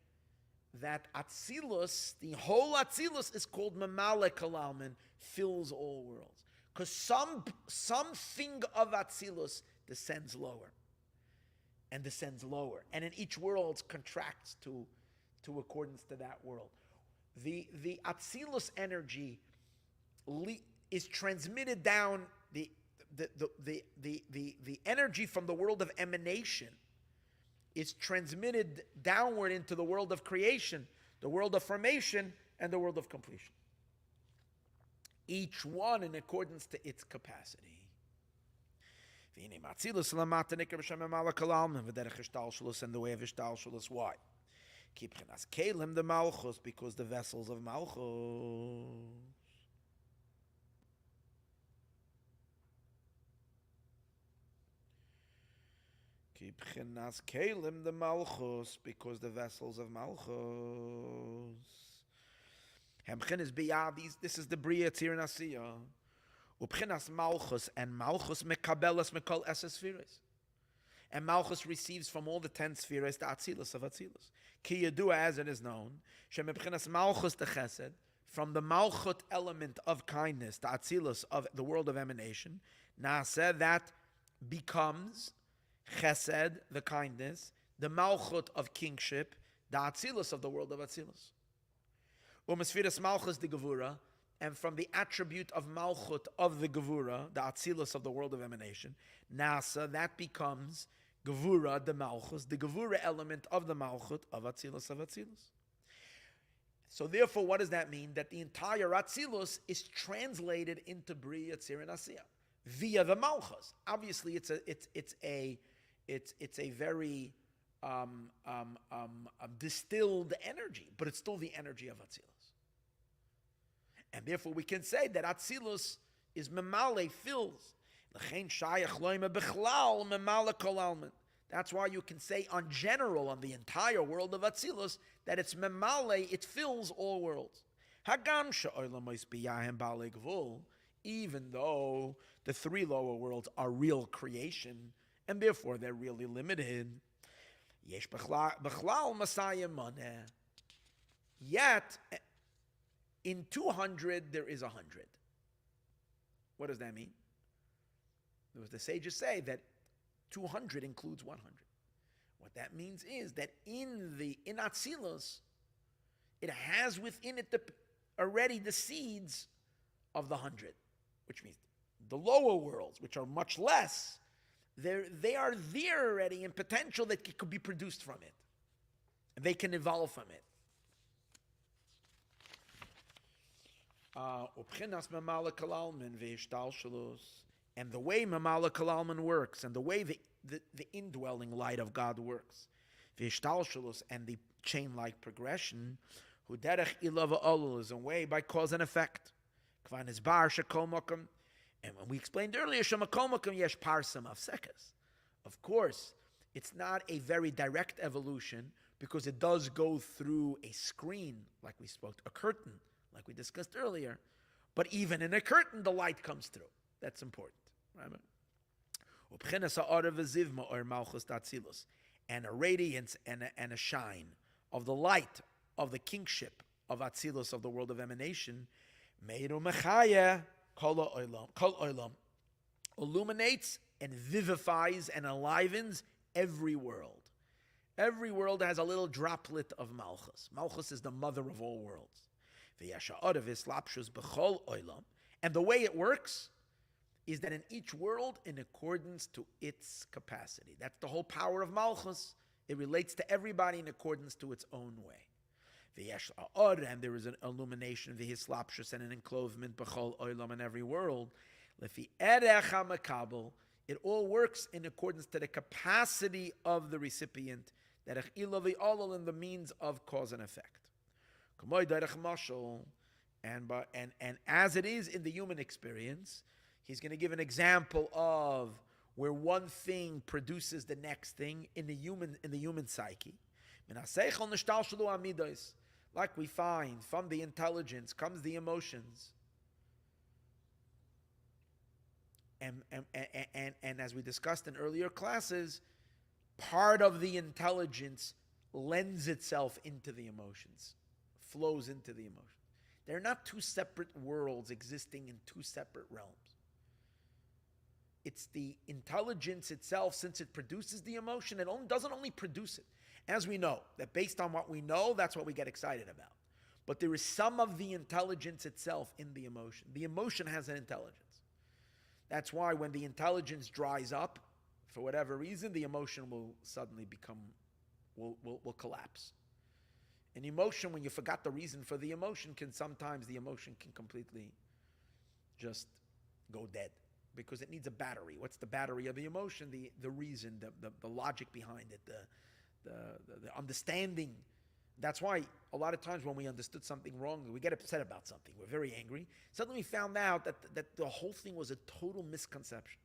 that Atzilus, the whole Atzilus, is called Mamalik Alalman, fills all worlds. Because something of Atzilus descends lower. And descends lower. And in each world contracts to accordance to that world. The Atzilus energy is transmitted down, the energy from the world of emanation is transmitted downward into the world of creation, the world of formation, and the world of completion. Each one in accordance to its capacity. And the way of Ishtalshalos, why? Kalim the Malchus, because the vessels of Malchus. Kalim the Malchus, because the vessels of Malchus. Hemchenes biyadis. This is the bria tzir nasiya. Upchenas malchus, and malchus mekabelas mekol esas spheres. And malchus receives from all the 10 spheres the atzilus of atzilus. Ki yadua, as it is known, shemepchenas malchus the chesed, from the malchut element of kindness, the atzilus of the world of emanation, naaseh, that becomes chesed, the kindness, the malchut of kingship, the atzilus of the world of atzilus. U'mesfiras malchus the gevura, and from the attribute of malchut of the gevura, the atzilus of the world of emanation, nasa, that becomes gevura, the malchus, the gevura element of the malchut of atzilus of atzilus. So therefore, what does that mean? That the entire atzilus is translated into bria tzir and asiya via the malchus. Obviously, it's a very distilled energy, but it's still the energy of atzilus. And therefore, we can say that atzilus is memale, fills. That's why you can say on general, on the entire world of atzilus, that it's memale, it fills all worlds. Even though the 3 lower worlds are real creation, and therefore they're really limited. Yet, in 200, there is 100. What does that mean? The sages say that 200 includes 100. What that means is that in Atzilus, it has within it already the seeds of the 100, which means the lower worlds, which are much less, they are there already in potential that could be produced from it. And they can evolve from it. And the way Mamala Kalalman works, and the way the indwelling light of God works, and the chain-like progression, is a way by cause and effect. And when we explained earlier, of course, it's not a very direct evolution, because it does go through a screen, like we spoke, a curtain, like we discussed earlier. But even in a curtain, the light comes through. That's important. And a radiance and a shine of the light of the kingship of Atzilus, of the world of emanation, illuminates and vivifies and enlivens every world. Every world has a little droplet of Malchus. Malchus is the mother of all worlds. And the way it works is that in each world, in accordance to its capacity. That's the whole power of Malchus. It relates to everybody in accordance to its own way. And there is an illumination, and an enclosement in every world. It all works in accordance to the capacity of the recipient, that in the means of cause and effect. And as it is in the human experience, he's going to give an example of where one thing produces the next thing in the human psyche. Like we find, from the intelligence comes the emotions. And as we discussed in earlier classes, part of the intelligence lends itself into the emotions, flows into the emotions. They're not 2 separate worlds existing in 2 separate realms. It's the intelligence itself, since it produces the emotion, it doesn't only produce it. As we know, that based on what we know, that's what we get excited about. But there is some of the intelligence itself in the emotion. The emotion has an intelligence. That's why when the intelligence dries up, for whatever reason, the emotion will suddenly will collapse. An emotion, when you forgot the reason for the emotion, sometimes the emotion can completely just go dead, because it needs a battery. What's the battery of the emotion? The reason, the logic behind it, the understanding. That's why a lot of times when we understood something wrong, we get upset about something. We're very angry. Suddenly we found out that the whole thing was a total misconception.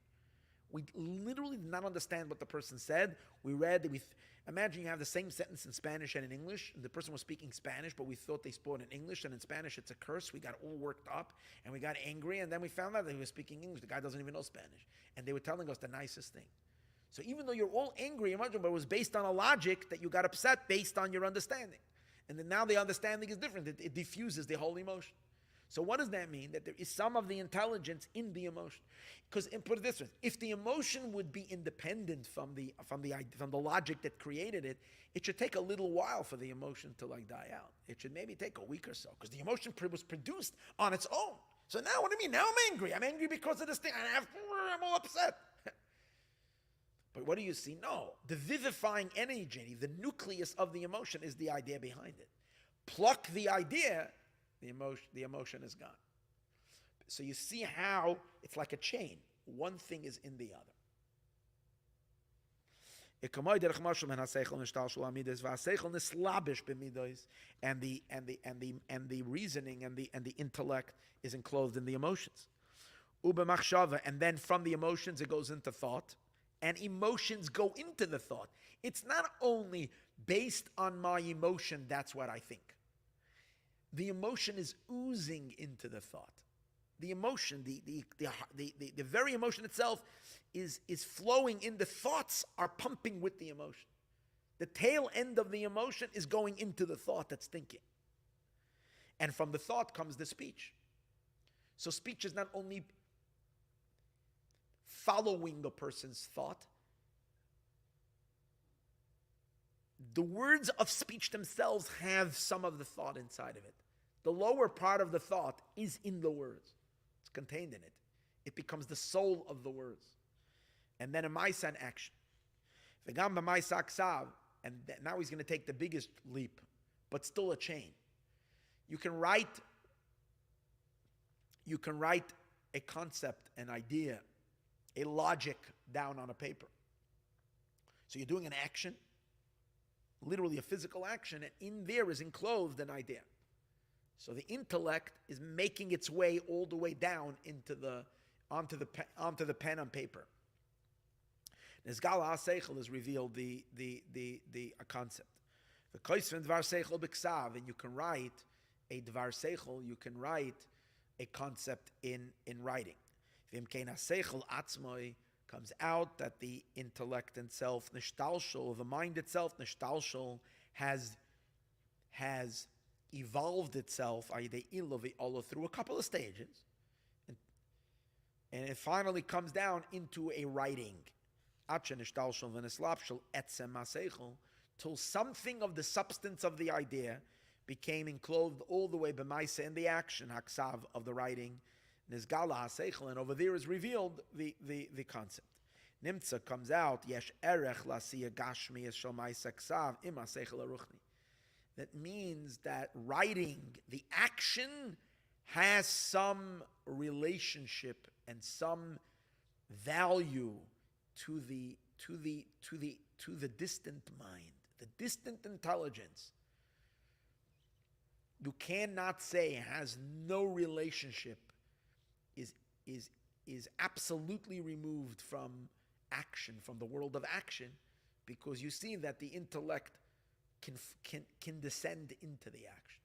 We literally did not understand what the person said. We read, imagine you have the same sentence in Spanish and in English. The person was speaking Spanish, but we thought they spoke in English, and in Spanish it's a curse. We got all worked up, and we got angry, and then we found out that he was speaking English. The guy doesn't even know Spanish. And they were telling us the nicest thing. So even though you're all angry, imagine, but it was based on a logic that you got upset based on your understanding. And then now the understanding is different. It diffuses the whole emotion. So what does that mean? That there is some of the intelligence in the emotion. Because, and put it this way, if the emotion would be independent from the logic that created it, it should take a little while for the emotion to die out. It should maybe take a week or so, because the emotion was produced on its own. So now, what do you mean? Now I'm angry. I'm angry because of this thing. I'm all upset. But what do you see? No, the vivifying energy, the nucleus of the emotion is the idea behind it. Pluck the idea, the emotion is gone. So you see how it's like a chain. One thing is in the other. And the reasoning and the intellect is enclosed in the emotions. And then from the emotions it goes into thought, and emotions go into the thought. It's not only based on my emotion, that's what I think. The emotion is oozing into the thought. The emotion, the very emotion itself is flowing in. The thoughts are pumping with the emotion. The tail end of the emotion is going into the thought that's thinking. And from the thought comes the speech. So speech is not only following a person's thought. The words of speech themselves have some of the thought inside of it. The lower part of the thought is in the words. It's contained in it. It becomes the soul of the words. And then a maisa, an action. And now he's going to take the biggest leap, but still a chain. You can write a concept, an idea, a logic down on a paper. So you're doing an action, literally a physical action, and in there is enclosed an idea. So the intellect is making its way all the way down onto the pen on paper. Nizgal HaSeichel is revealed a concept. The koisven dvar seichel b'ksav, and you can write a dvar seichel, you can write a concept in writing. V'imkein HaSeichel atzmoi comes out that the intellect itself, nishtalshel, the mind itself, nishtalshel, has evolved itself through a couple of stages, and it finally comes down into a writing. Till something of the substance of the idea became enclosed all the way b'maisa in the action haksav of the writing. Nizgala haseichel, and over there is revealed the concept. Nimtza comes out yesh erech lasiya gashmi shel ma'isa ksav im haseichel aruchni. That means that writing, the action, has some relationship and some value to the distant mind, the distant intelligence. You cannot say has no relationship, is absolutely removed from action, from the world of action, because you see that the intellect can descend into the action,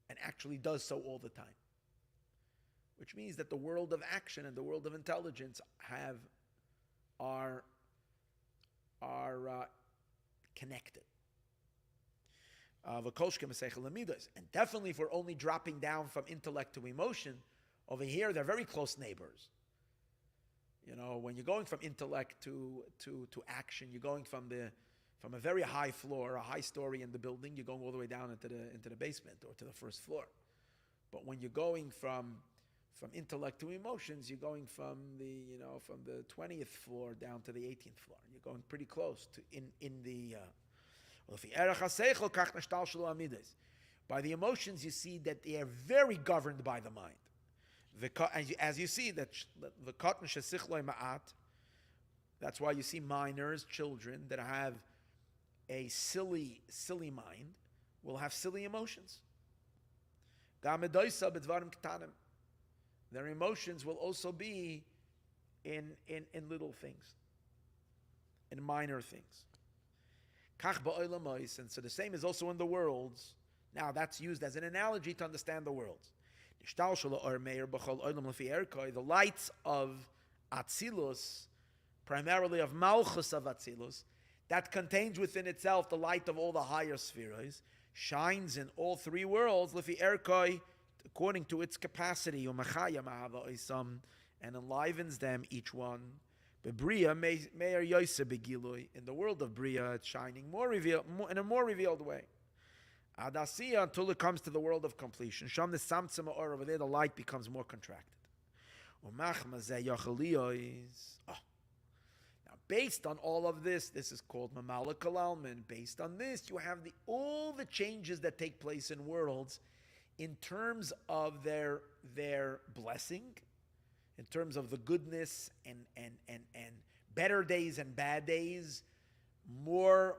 and actually does so all the time. Which means that the world of action and the world of intelligence are connected. And definitely, if we're only dropping down from intellect to emotion, over here they're very close neighbors. You know, when you're going from intellect to action, you're going from a very high floor, a high story in the building, you're going all the way down into the basement or to the first floor. But when you're going from intellect to emotions, you're going from the 20th floor down to the 18th floor. You're going pretty close to by the emotions, you see that they are very governed by the mind. As you see that that's why you see minors, children that have a silly mind will have silly emotions. Their emotions will also be in little things, in minor things. Kach ba'olam ha'is, and so the same is also in the worlds. Now that's used as an analogy to understand the worlds. The lights of Atzilus, primarily of Malchus of Atzilus, that contains within itself the light of all the higher spheres, shines in all three worlds, according to its capacity, and enlivens them, each one. In the world of Bria, it's shining in a more revealed way. Adasiya, until it comes to the world of completion. Sham the samtzim or over there, the light becomes more contracted. Now, based on all of this, this is called Mamala Kalalman. Based on this, you have all the changes that take place in worlds in terms of their blessing, in terms of the goodness and better days and bad days, more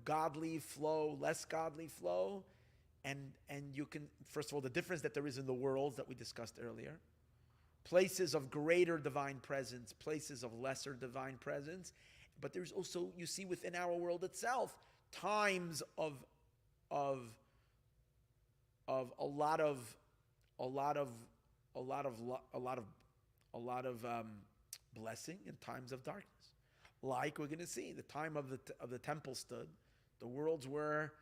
godly flow, less godly flow, and you can, first of all, the difference that there is in the worlds that we discussed earlier, places of greater divine presence, places of lesser divine presence, but there's also, you see within our world itself, times of a lot of blessing and times of darkness. Like we're going to see, the time of the temple stood, the worlds were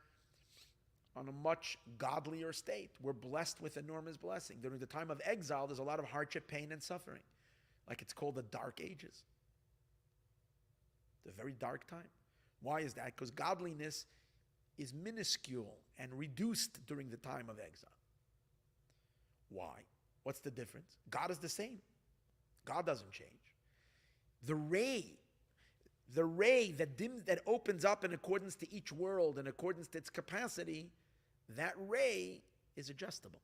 on a much godlier state. We're blessed with enormous blessing. During the time of exile, there's a lot of hardship, pain, and suffering. Like it's called the Dark Ages. The very dark time. Why is that? Because godliness is minuscule and reduced during the time of exile. Why? What's the difference? God is the same. God doesn't change. The ray that opens up in accordance to each world, in accordance to its capacity, that ray is adjustable.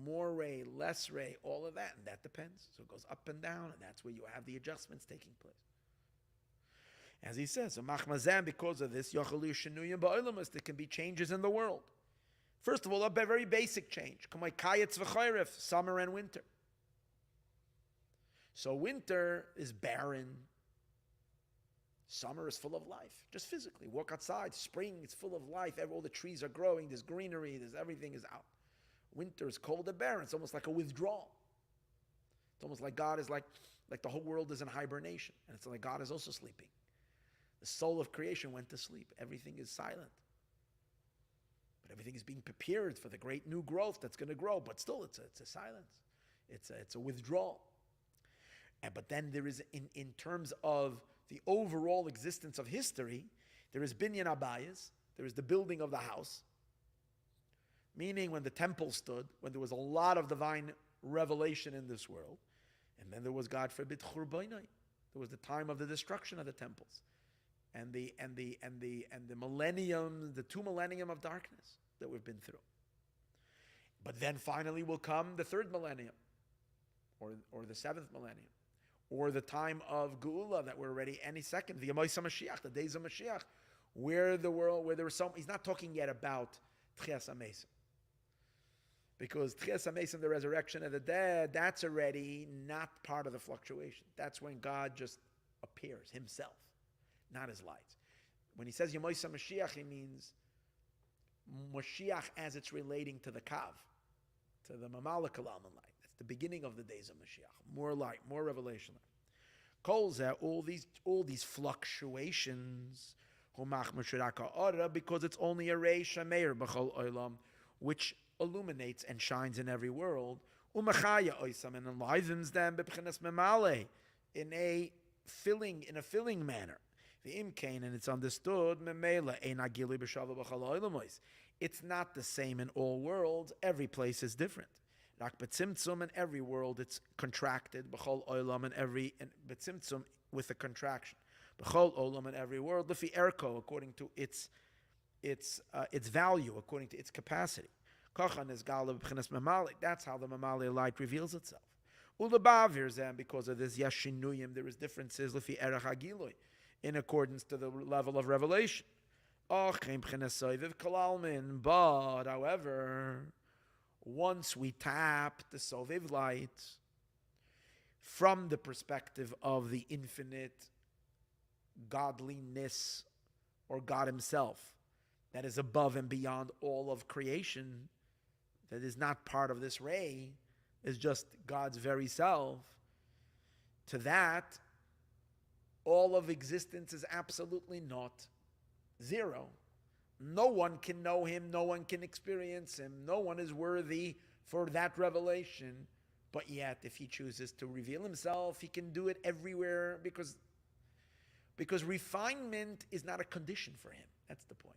More ray, less ray, all of that, and that depends. So it goes up and down, and that's where you have the adjustments taking place. As he says, because of this, there can be changes in the world. First of all, a very basic change. Summer and winter. So winter is barren. Summer is full of life, just physically. Walk outside. Spring is full of life. All the trees are growing. There's greenery. Everything is out. Winter is cold and barren. It's almost like a withdrawal. It's almost like God is like the whole world is in hibernation. And it's like God is also sleeping. The soul of creation went to sleep. Everything is silent. But everything is being prepared for the great new growth that's going to grow. But still, it's a silence. It's a withdrawal. But then there is, in terms of the overall existence of history, there is binyan abayis, there is the building of the house, meaning when the temple stood, when there was a lot of divine revelation in this world, and then there was, God forbid, churbainai. There was the time of the destruction of the temples, and the millennium, the 2 millennium of darkness that we've been through. But then finally will come the 3rd millennium, or the 7th millennium, or the time of Geula that we're ready any second, the Yemais HaMashiach, the days of Mashiach, where there was he's not talking yet about Tchias HaMesim. Because Tchias HaMesim, the resurrection of the dead, that's already not part of the fluctuation. That's when God just appears himself, not his lights. When he says Yemais HaMashiach, he means Mashiach as it's relating to the Kav, to the Mamala Kalalman light. The beginning of the days of Mashiach, more light, more revelation. All these fluctuations, because it's only a Rei Shameir b'chol olam, which illuminates and shines in every world, and enlivens them in a filling manner. The imkain, and it's understood, it's not the same in all worlds. Every place is different. In every world it's contracted, b'chol olam, and betzimtzum with a contraction, b'chol olam, in every world, lifi erko, according to its value, according to its capacity. Kachan is gala b'chinas mamali. That's how the mamali light reveals itself. Ulabavir zem, because of this yashinuyim, there is differences lifi erach hagiloi, in accordance to the level of revelation. But however, once we tap the Soviv light, from the perspective of the infinite godliness or God himself that is above and beyond all of creation, that is not part of this ray, is just God's very self, to that, all of existence is absolutely not, zero. No one can know him, no one can experience him, no one is worthy for that revelation, but yet if he chooses to reveal himself, he can do it everywhere because refinement is not a condition for him. That's the point.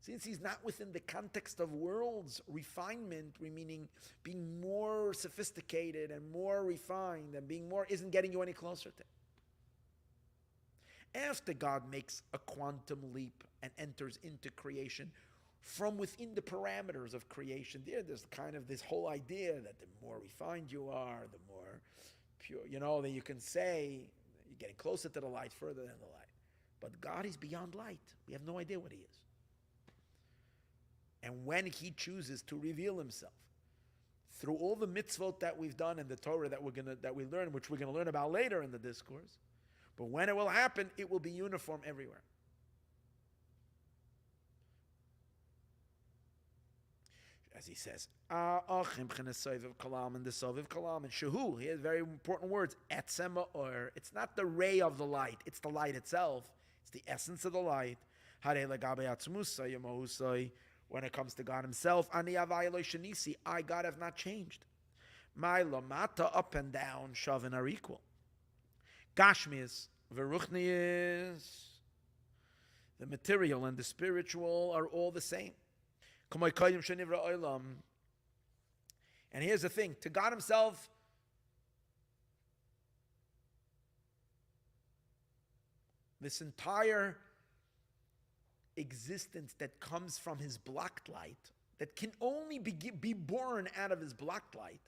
Since he's not within the context of worlds, refinement, meaning being more sophisticated and more refined and being more, isn't getting you any closer to him. After God makes a quantum leap and enters into creation from within the parameters of creation, there's kind of this whole idea that the more refined you are, the more pure, that you can say you're getting closer to the light, further than the light. But God is beyond light. We have no idea what he is. And when he chooses to reveal himself through all the mitzvot that we've done in the Torah that we learn, which we're going to learn about later in the discourse, but when it will happen, it will be uniform everywhere. As he says, and the Soviv Kalam, and Shehu, he has very important words, Etzema or, it's not the ray of the light, it's the light itself, it's the essence of the light. When it comes to God himself, I, God, have not changed. My lamata, up and down, shavin, are equal. Gashmias, veruchnias, the material and the spiritual are all the same. And here's the thing, to God himself, this entire existence that comes from his blocked light, that can only be born out of his blocked light.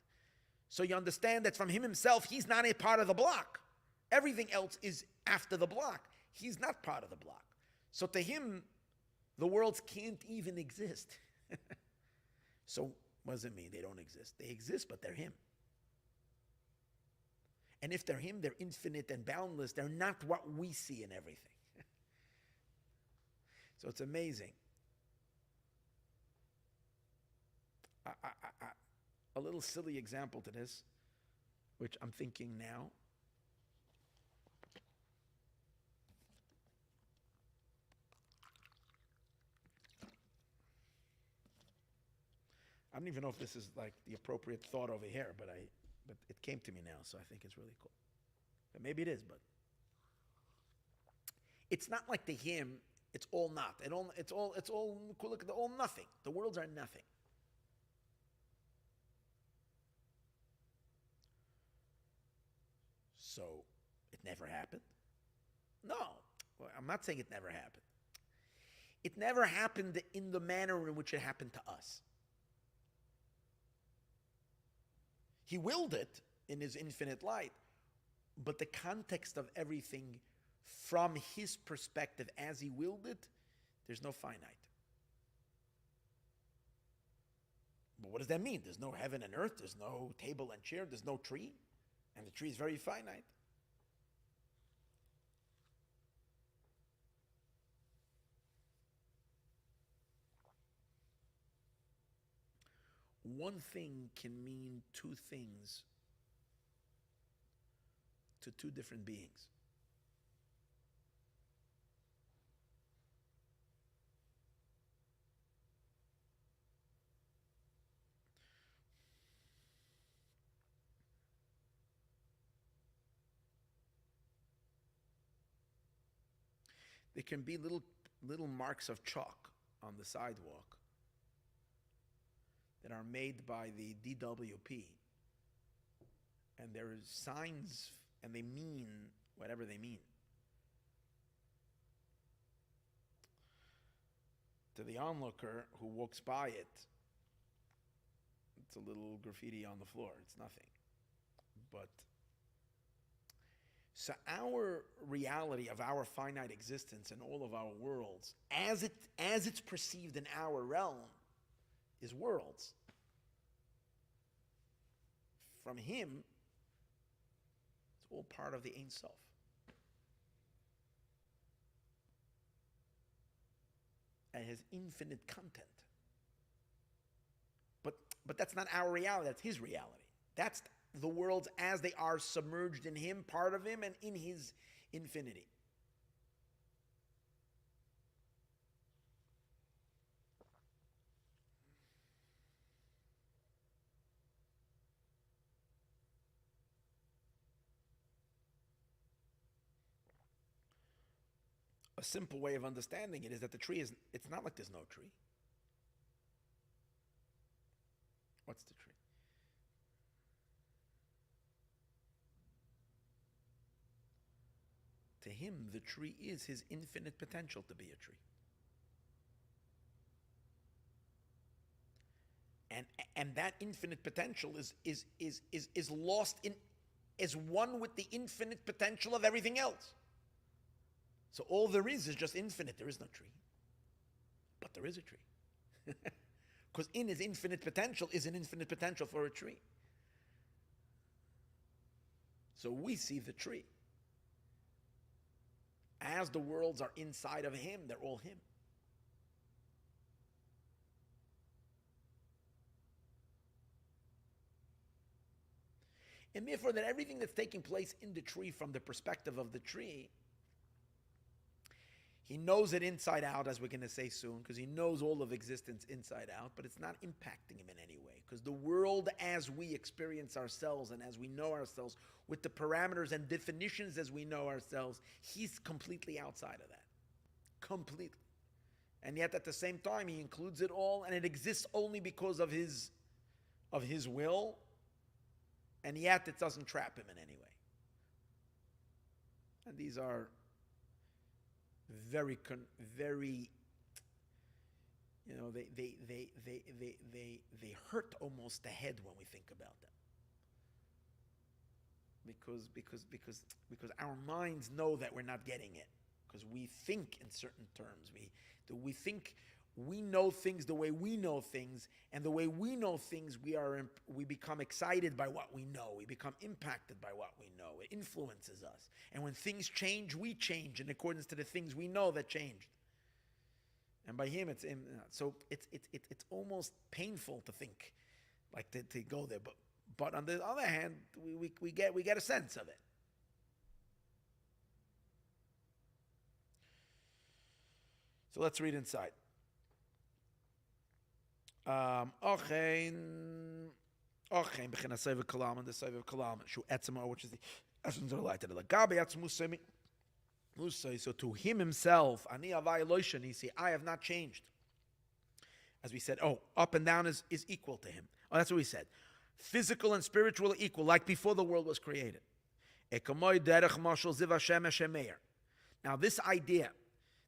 So you understand that from him himself, he's not a part of the block. Everything else is after the block. He's not part of the block. So to him, the worlds can't even exist. So what does it mean? They don't exist. They exist, but they're him. And if they're him, they're infinite and boundless. They're not what we see in everything. So it's amazing. A little silly example to this, which I'm thinking now. I don't even know if this is like the appropriate thought over here, but it came to me now, so I think it's really cool. But maybe it is, but it's not like the him. It's all not. It's all nothing. The worlds are nothing. So it never happened? No. Well, I'm not saying it never happened. It never happened in the manner in which it happened to us. He willed it in his infinite light, but the context of everything from his perspective as he willed it, there's no finite. But what does that mean? There's no heaven and earth, there's no table and chair, there's no tree, and the tree is very finite. One thing can mean two things to two different beings. There can be little marks of chalk on the sidewalk that are made by the DWP. And there are signs, and they mean whatever they mean. To the onlooker who walks by it, it's a little graffiti on the floor. It's nothing. But so our reality of our finite existence and all of our worlds, as it's perceived in our realm, is worlds. from him, it's all part of the Ein Sof. And his infinite content. But that's not our reality, that's his reality. That's the worlds as they are submerged in him, part of him, and in his infinity. A simple way of understanding it is that the tree is, it's not like there's no tree. What's the tree? To him, the tree is his infinite potential to be a tree. And that infinite potential is lost in, is one with the infinite potential of everything else. So all there is just infinite. There is no tree. But there is a tree. Because in his infinite potential is an infinite potential for a tree. So we see the tree. As the worlds are inside of him, they're all him. And therefore, that everything that's taking place in the tree from the perspective of the tree, he knows it inside out, as we're going to say soon, because he knows all of existence inside out, but it's not impacting him in any way. Because the world as we experience ourselves and as we know ourselves, with the parameters and definitions as we know ourselves, he's completely outside of that. Completely. And yet at the same time, he includes it all, and it exists only because of his will, and yet it doesn't trap him in any way. And these are very, you know, they hurt almost the head when we think about them. Because our minds know that we're not getting it. Because we think in certain terms. We think we know things the way we know things, and the way we know things, we become excited by what we know. We become impacted by what we know. It influences us. And when things change, we change in accordance to the things we know that changed. And by him, it's almost painful to think, like to go there. But on the other hand, we get a sense of it. So let's read inside. Which is the essence of the light. So to him himself, he say, I have not changed. As we said, up and down is equal to him. That's what we said. Physical and spiritual are equal, like before the world was created. Now this idea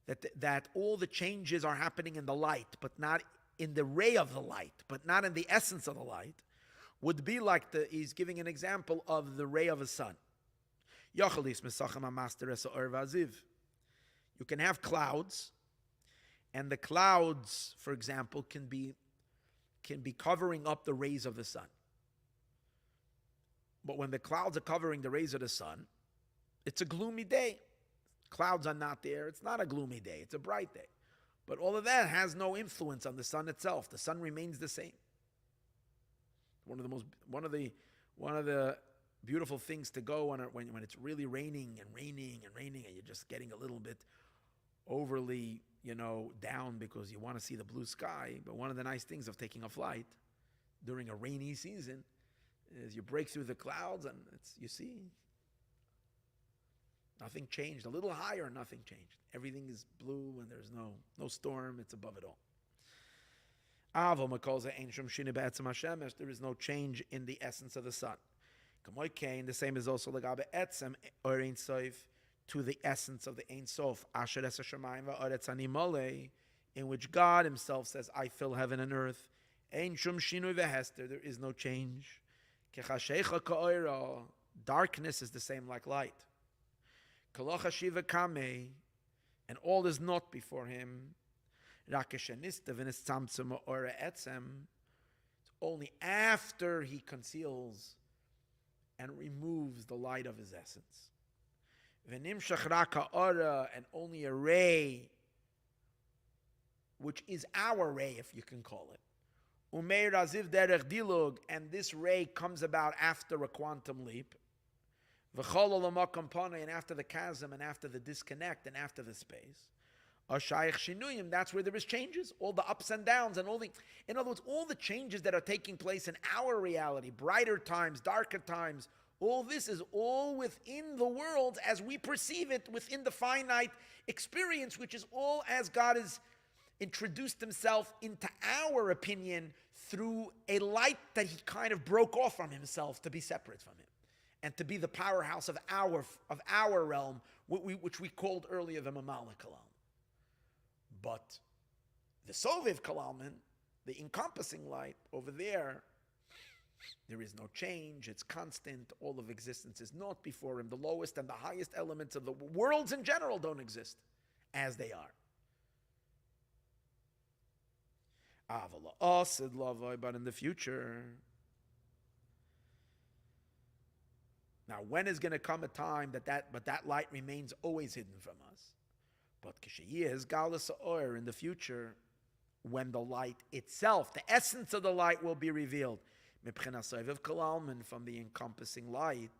that all the changes are happening in the light, but not in the ray of the light, but not in the essence of the light, would be like he's giving an example of the ray of a sun. You can have clouds, and the clouds, for example, can be covering up the rays of the sun. But when the clouds are covering the rays of the sun, it's a gloomy day. Clouds are not there. It's not a gloomy day. It's a bright day. But all of that has no influence on the sun itself. The sun remains the same. One of the beautiful things to go when it's really raining, and you're just getting a little bit overly, down because you want to see the blue sky. But one of the nice things of taking a flight during a rainy season is you break through the clouds and you see nothing changed. A little higher, nothing changed. Everything is blue and there's no storm. It's above it all. There is no change in the essence of the sun. The same is also to the essence of the Ein Sof, in which God himself says, I fill heaven and earth. There is no change. Darkness is the same like light. And all is not before him. It's only after he conceals and removes the light of his essence. V'nimshach rak ha'ora, and only a ray, which is our ray, if you can call it. Umeir aziv derech dilug, and this ray comes about after a quantum leap. V'chol olamakam panei, and after the chasm, and after the disconnect, and after the space. Ashayich shinuyim, that's where there is changes, all the ups and downs, and in other words, all the changes that are taking place in our reality, brighter times, darker times, all this is all within the world as we perceive it, within the finite experience, which is all as God has introduced himself into our opinion through a light that he kind of broke off from himself to be separate from him and to be the powerhouse of our realm, which we called earlier the Mamalik Kalam. But the Soviv Kalalman, the encompassing light over there is no change, it's constant, all of existence is naught before him. The lowest and the highest elements of the worlds in general don't exist as they are. But in the future, now when is going to come a time that light remains always hidden from us? But in the future, when the light itself, the essence of the light will be revealed, from the encompassing light,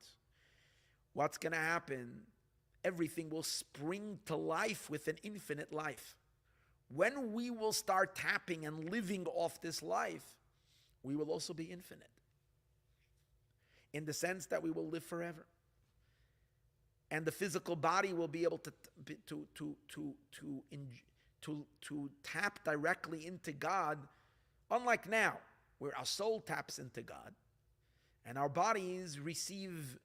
what's going to happen? Everything will spring to life with an infinite life. When we will start tapping and living off this life, we will also be infinite. In the sense that we will live forever. And the physical body will be able to tap directly into God, unlike now, where our soul taps into God, and our bodies receive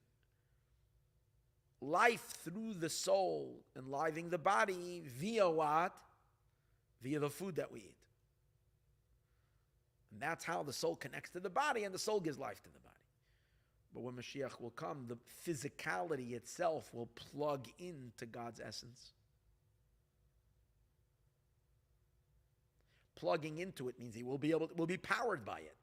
life through the soul, enlivening the body via what? Via the food that we eat. And that's how the soul connects to the body, and the soul gives life to the body. But when Mashiach will come, the physicality itself will plug into God's essence. Plugging into it means he will be powered by it.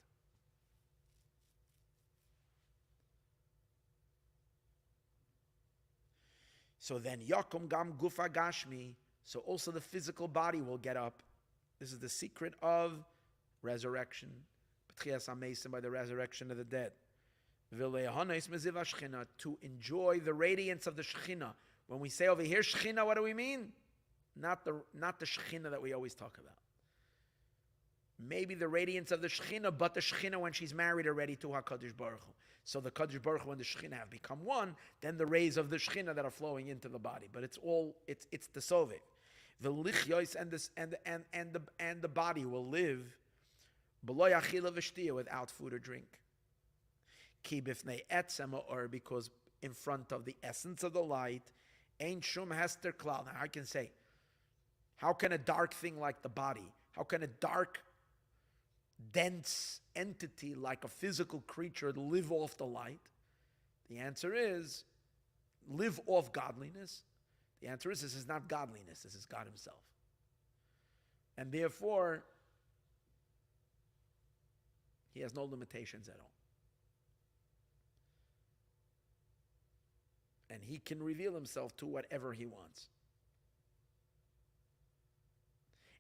So then, Yakum Gam Gufa Gashmi, so also the physical body will get up. This is the secret of resurrection. By the resurrection of the dead. To enjoy the radiance of the Shekhinah. When we say over here Shekhinah, what do we mean? Not the Shekhinah that we always talk about. Maybe the radiance of the Shekhinah, but the Shekhinah when she's married already to HaKadosh Baruch Hu. So the Kadosh Baruch Hu and the Shekhinah have become one, then the rays of the Shekhinah that are flowing into the body. But it's the Sovev. The Lichyois and the body will live without food or drink. Or because in front of the essence of the light, ain't shum hester klal. Now I can say, how can a dark thing like the body, how can a dark, dense entity like a physical creature live off the light? The answer is, live off godliness. The answer is, this is not godliness, this is God himself. And therefore, he has no limitations at all. And he can reveal himself to whatever he wants.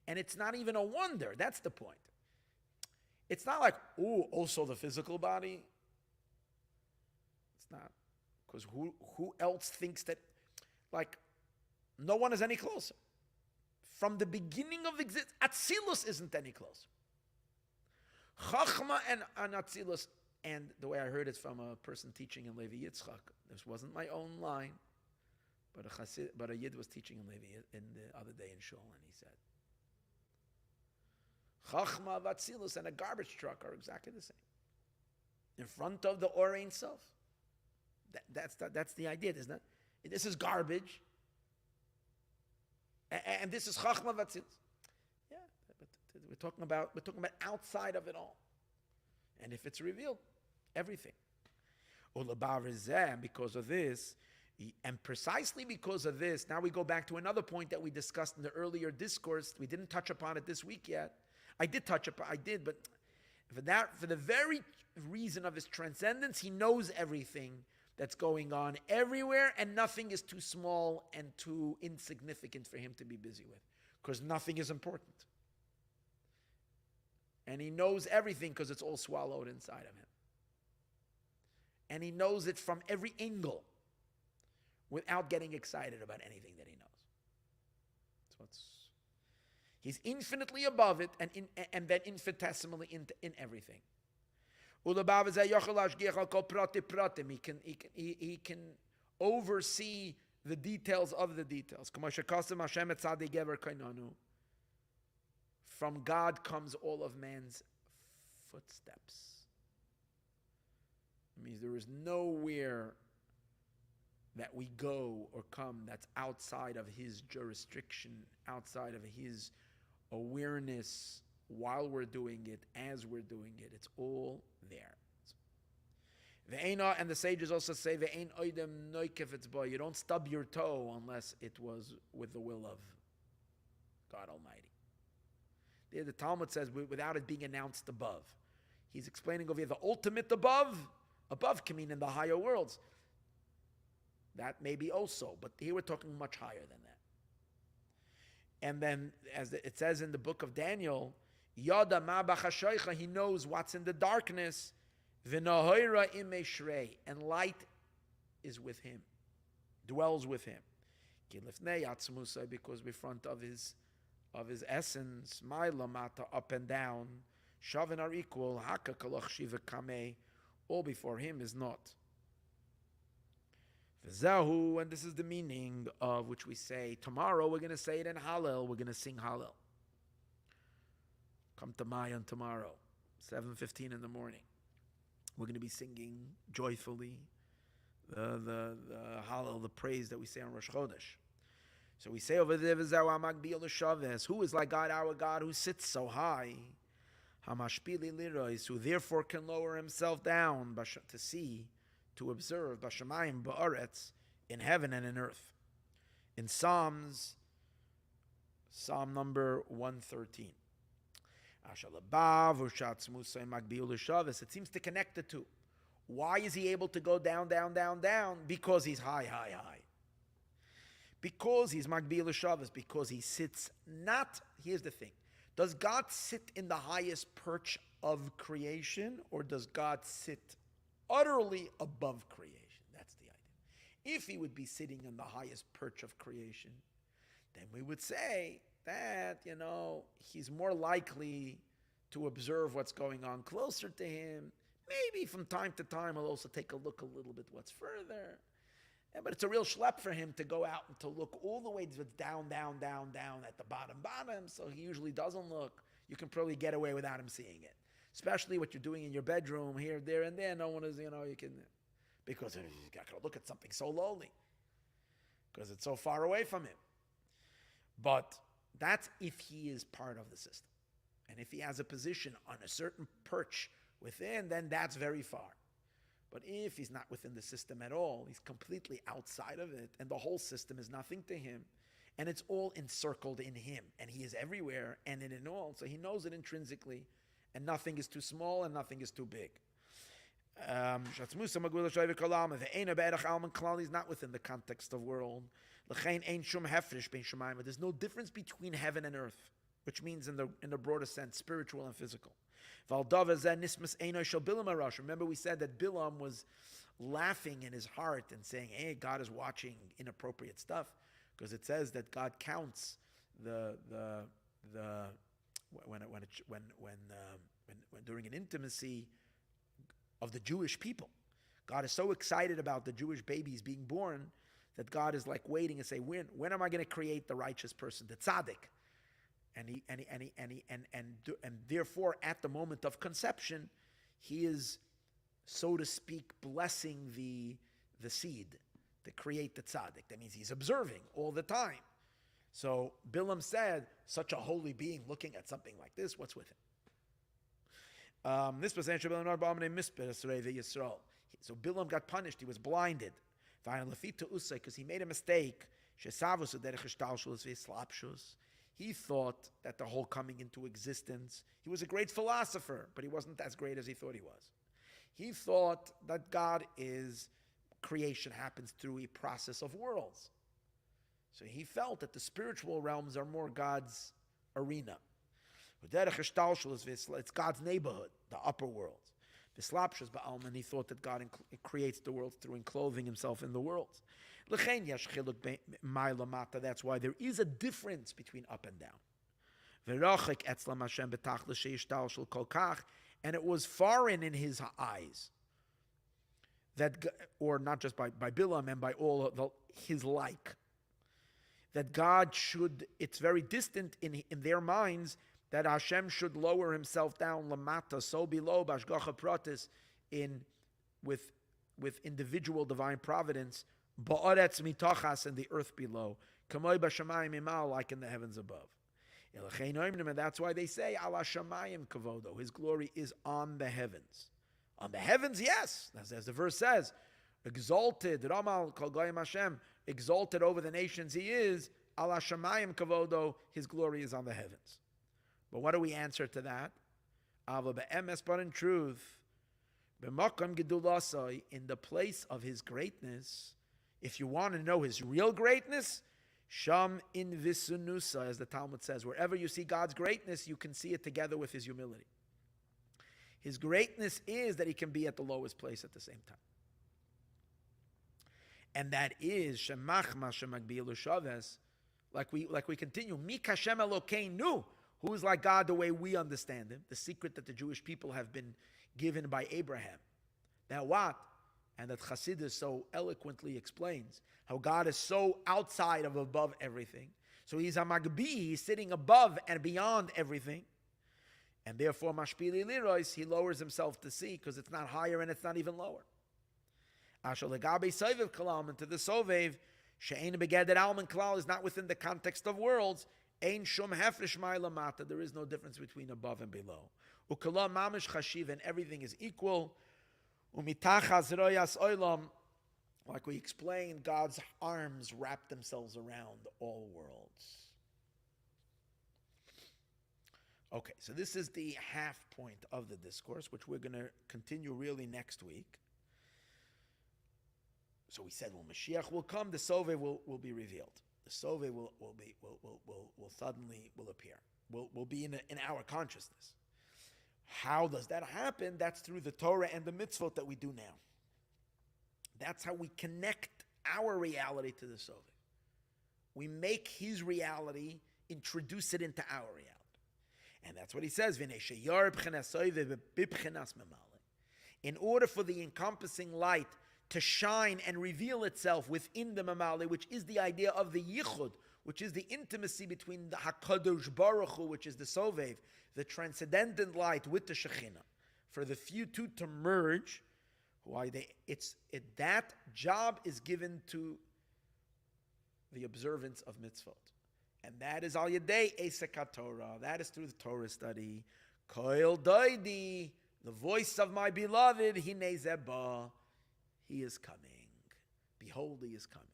And it's not even a wonder. That's the point. It's not like, also the physical body. It's not. Because who else thinks that, like, no one is any closer. From the beginning of existence, Atzilus isn't any closer. Chachma and Atzilus, and the way I heard it from a person teaching in Levi Yitzchak, this wasn't my own line, but a Yid was teaching in Levi in the other day in Shul, and he said, Chachma, Vatzilus, and a garbage truck are exactly the same. In front of the Or Ein Sof. That's the idea, isn't it? This is garbage, and this is Chachma, Vatzilus. Yeah, but we're talking about outside of it all. And if it's revealed, everything. And because of this, and precisely because of this, now we go back to another point that we discussed in the earlier discourse. We didn't touch upon it this week yet. I did, but For the very reason of his transcendence, he knows everything that's going on everywhere, and nothing is too small and too insignificant for him to be busy with, because nothing is important. And he knows everything because it's all swallowed inside of him. And he knows it from every angle without getting excited about anything that he knows. He's infinitely above it and then infinitesimally in everything. He can oversee the details of the details. From God comes all of man's footsteps. It means there is nowhere that we go or come that's outside of his jurisdiction, outside of his awareness while we're doing it, as we're doing it. It's all there. And the sages also say, you don't stub your toe unless it was with the will of God Almighty. There the Talmud says, without it being announced above. He's explaining over here the ultimate above. Above can mean in the higher worlds. That may be also, but here we're talking much higher than that. And then, as it says in the book of Daniel, Yada ma b'chashoicha, he knows what's in the darkness. V'nahoira imei shrei, and light is with him, dwells with him. Ki lifnei atzmusai, because we're front of his essence. Ma'ila mata, up and down. Shavin are equal. Haka kalach shiva kamei, all before him is not. V'zahu, and this is the meaning of which we say tomorrow. We're going to say it in Hallel. We're going to sing Hallel. Come to Mayan tomorrow, 7:15 in the morning. We're going to be singing joyfully the Hallel, the praise that we say on Rosh Chodesh. So we say over there, who is like God, our God, who sits so high, who therefore can lower himself down to see, to observe, b'shamayim ba'aretz, in heaven and in earth. In Psalm number 113. It seems to connect the two. Why is he able to go down, down, down, down? Because he's high, high, high. Because he's Magbil Shabbos, because he sits not, here's the thing. Does God sit in the highest perch of creation, or does God sit utterly above creation? That's the idea. If he would be sitting in the highest perch of creation, then we would say that, he's more likely to observe what's going on closer to him. Maybe from time to time he'll also take a look a little bit what's further. But it's a real schlep for him to go out and to look all the way down, down, down, down at the bottom, so he usually doesn't look. You can probably get away without him seeing it. Especially what you're doing in your bedroom, here, there, and there. No one is, you can, because he's got to look at something so lowly, because it's so far away from him. But that's if he is part of the system. And if he has a position on a certain perch within, then that's very far. But if he's not within the system at all, he's completely outside of it, and the whole system is nothing to him, and it's all encircled in him, and he is everywhere and in it all, so he knows it intrinsically, and nothing is too small and nothing is too big. He's not within the context of world. There's no difference between heaven and earth, which means in the broader sense, spiritual and physical. Remember we said that Bilam was laughing in his heart and saying, hey, God is watching inappropriate stuff, because it says that God counts when during an intimacy of the Jewish people. God is so excited about the Jewish babies being born that God is like waiting and say, when am I going to create the righteous person, the tzaddik? And therefore, at the moment of conception, he is, so to speak, blessing the seed to create the tzaddik. That means he's observing all the time. So Bilam said, such a holy being looking at something like this, what's with him? So Bilam got punished. He was blinded because he made a mistake. He thought that the whole coming into existence, he was a great philosopher, but he wasn't as great as he thought he was. He thought that creation happens through a process of worlds. So he felt that the spiritual realms are more God's arena. It's God's neighborhood, the upper worlds. And he thought that God creates the worlds through enclothing himself in the worlds. That's why there is a difference between up and down. And it was foreign in his eyes, or not just by Bilam and by all his like, that God should, it's very distant in their minds that Hashem should lower himself down lamata, so below bashgacha pratis, with individual divine providence, ba'aretz mitachas, in the earth below, kamoy b'shamayim imal, like in the heavens above. And that's why they say ala shamayim kavodo, his glory is on the heavens. On the heavens, yes, as the verse says, exalted, Ramal kol goyim Hashem, exalted over the nations he is, ala shamayim kavodo, his glory is on the heavens. But what do we answer to that? But in truth, in the place of his greatness, if you want to know his real greatness, sham in visunusa, as the Talmud says, wherever you see God's greatness, you can see it together with his humility. His greatness is that he can be at the lowest place at the same time. And that is shemachma shemagbilu shaves, like we continue, mi kashem elokeinu, who is like God the way we understand him, the secret that the Jewish people have been given by Abraham. Now what? And that Chassidus so eloquently explains how God is so outside of above everything. So he's a magbi, he's sitting above and beyond everything. And therefore, mashpili lirois, he lowers himself to see, because it's not higher and it's not even lower. Ashal legabe sovev kalam, and to the sovev, she'ein begeder alman klal, is not within the context of worlds. Ein shum hefresh ma'lamata, there is no difference between above and below. Ukalam mamish chashiv, and everything is equal. Umitachas royas oilam, like we explained, God's arms wrap themselves around all worlds. Okay, so this is the half point of the discourse, which we're going to continue really next week. So we said, well, Mashiach will come, the Sove will be revealed. The Sove will suddenly appear. Will be in our consciousness. How does that happen? That's through the Torah and the mitzvot that we do now. That's how we connect our reality to the Sove. We make his reality, introduce it into our reality. And that's what he says. In order for the encompassing light to shine and reveal itself within the Mamali, which is the idea of the Yichud, which is the intimacy between the HaKadosh Baruch Hu, which is the Sovev, the transcendent light, with the Shekhinah. For the few two to merge, that job is given to the observance of mitzvot. And that is al yedei esek Torah. That is through the Torah study. Koil doidi, the voice of my beloved, Hinei zeba, he is coming. Behold, he is coming.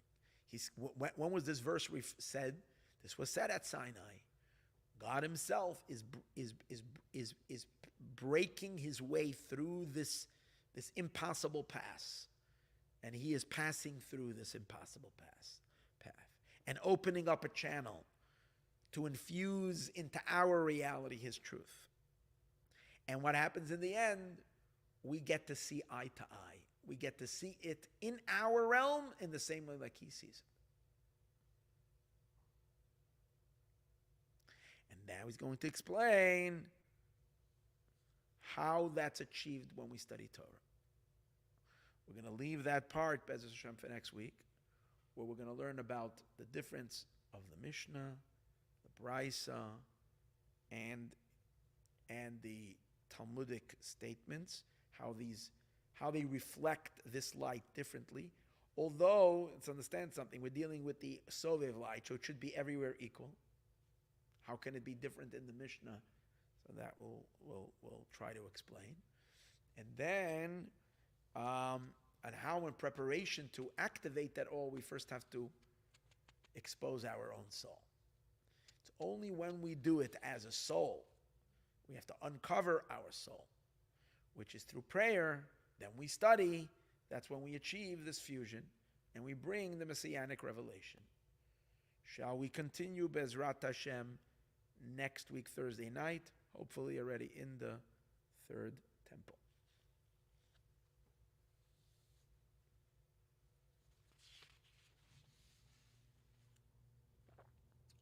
When was this verse said? This was said at Sinai. God himself is breaking his way through this impossible pass. And he is passing through this impossible path and opening up a channel to infuse into our reality his truth. And what happens in the end, we get to see eye to eye. We get to see it in our realm in the same way like he sees it. And now he's going to explain how that's achieved when we study Torah. We're going to leave that part, Be'ez Hashem, for next week, where we're going to learn about the difference of the Mishnah, the Brisa, and the Talmudic statements, how they reflect this light differently. Although, let's understand something, we're dealing with the Sovev light, so it should be everywhere equal. How can it be different in the Mishnah? So that we'll try to explain. And then, and how in preparation to activate that all, we first have to expose our own soul. It's only when we do it as a soul, we have to uncover our soul, which is through prayer. Then we study. That's when we achieve this fusion, and we bring the Messianic revelation. Shall we continue Bezrat Hashem next week, Thursday night, hopefully already in the third temple.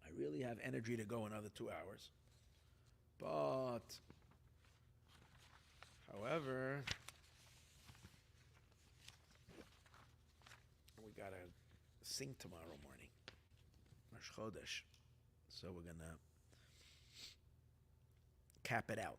I really have energy to go another 2 hours. But, however, we got to sing tomorrow morning. Rosh Chodesh. So we're going to cap it out.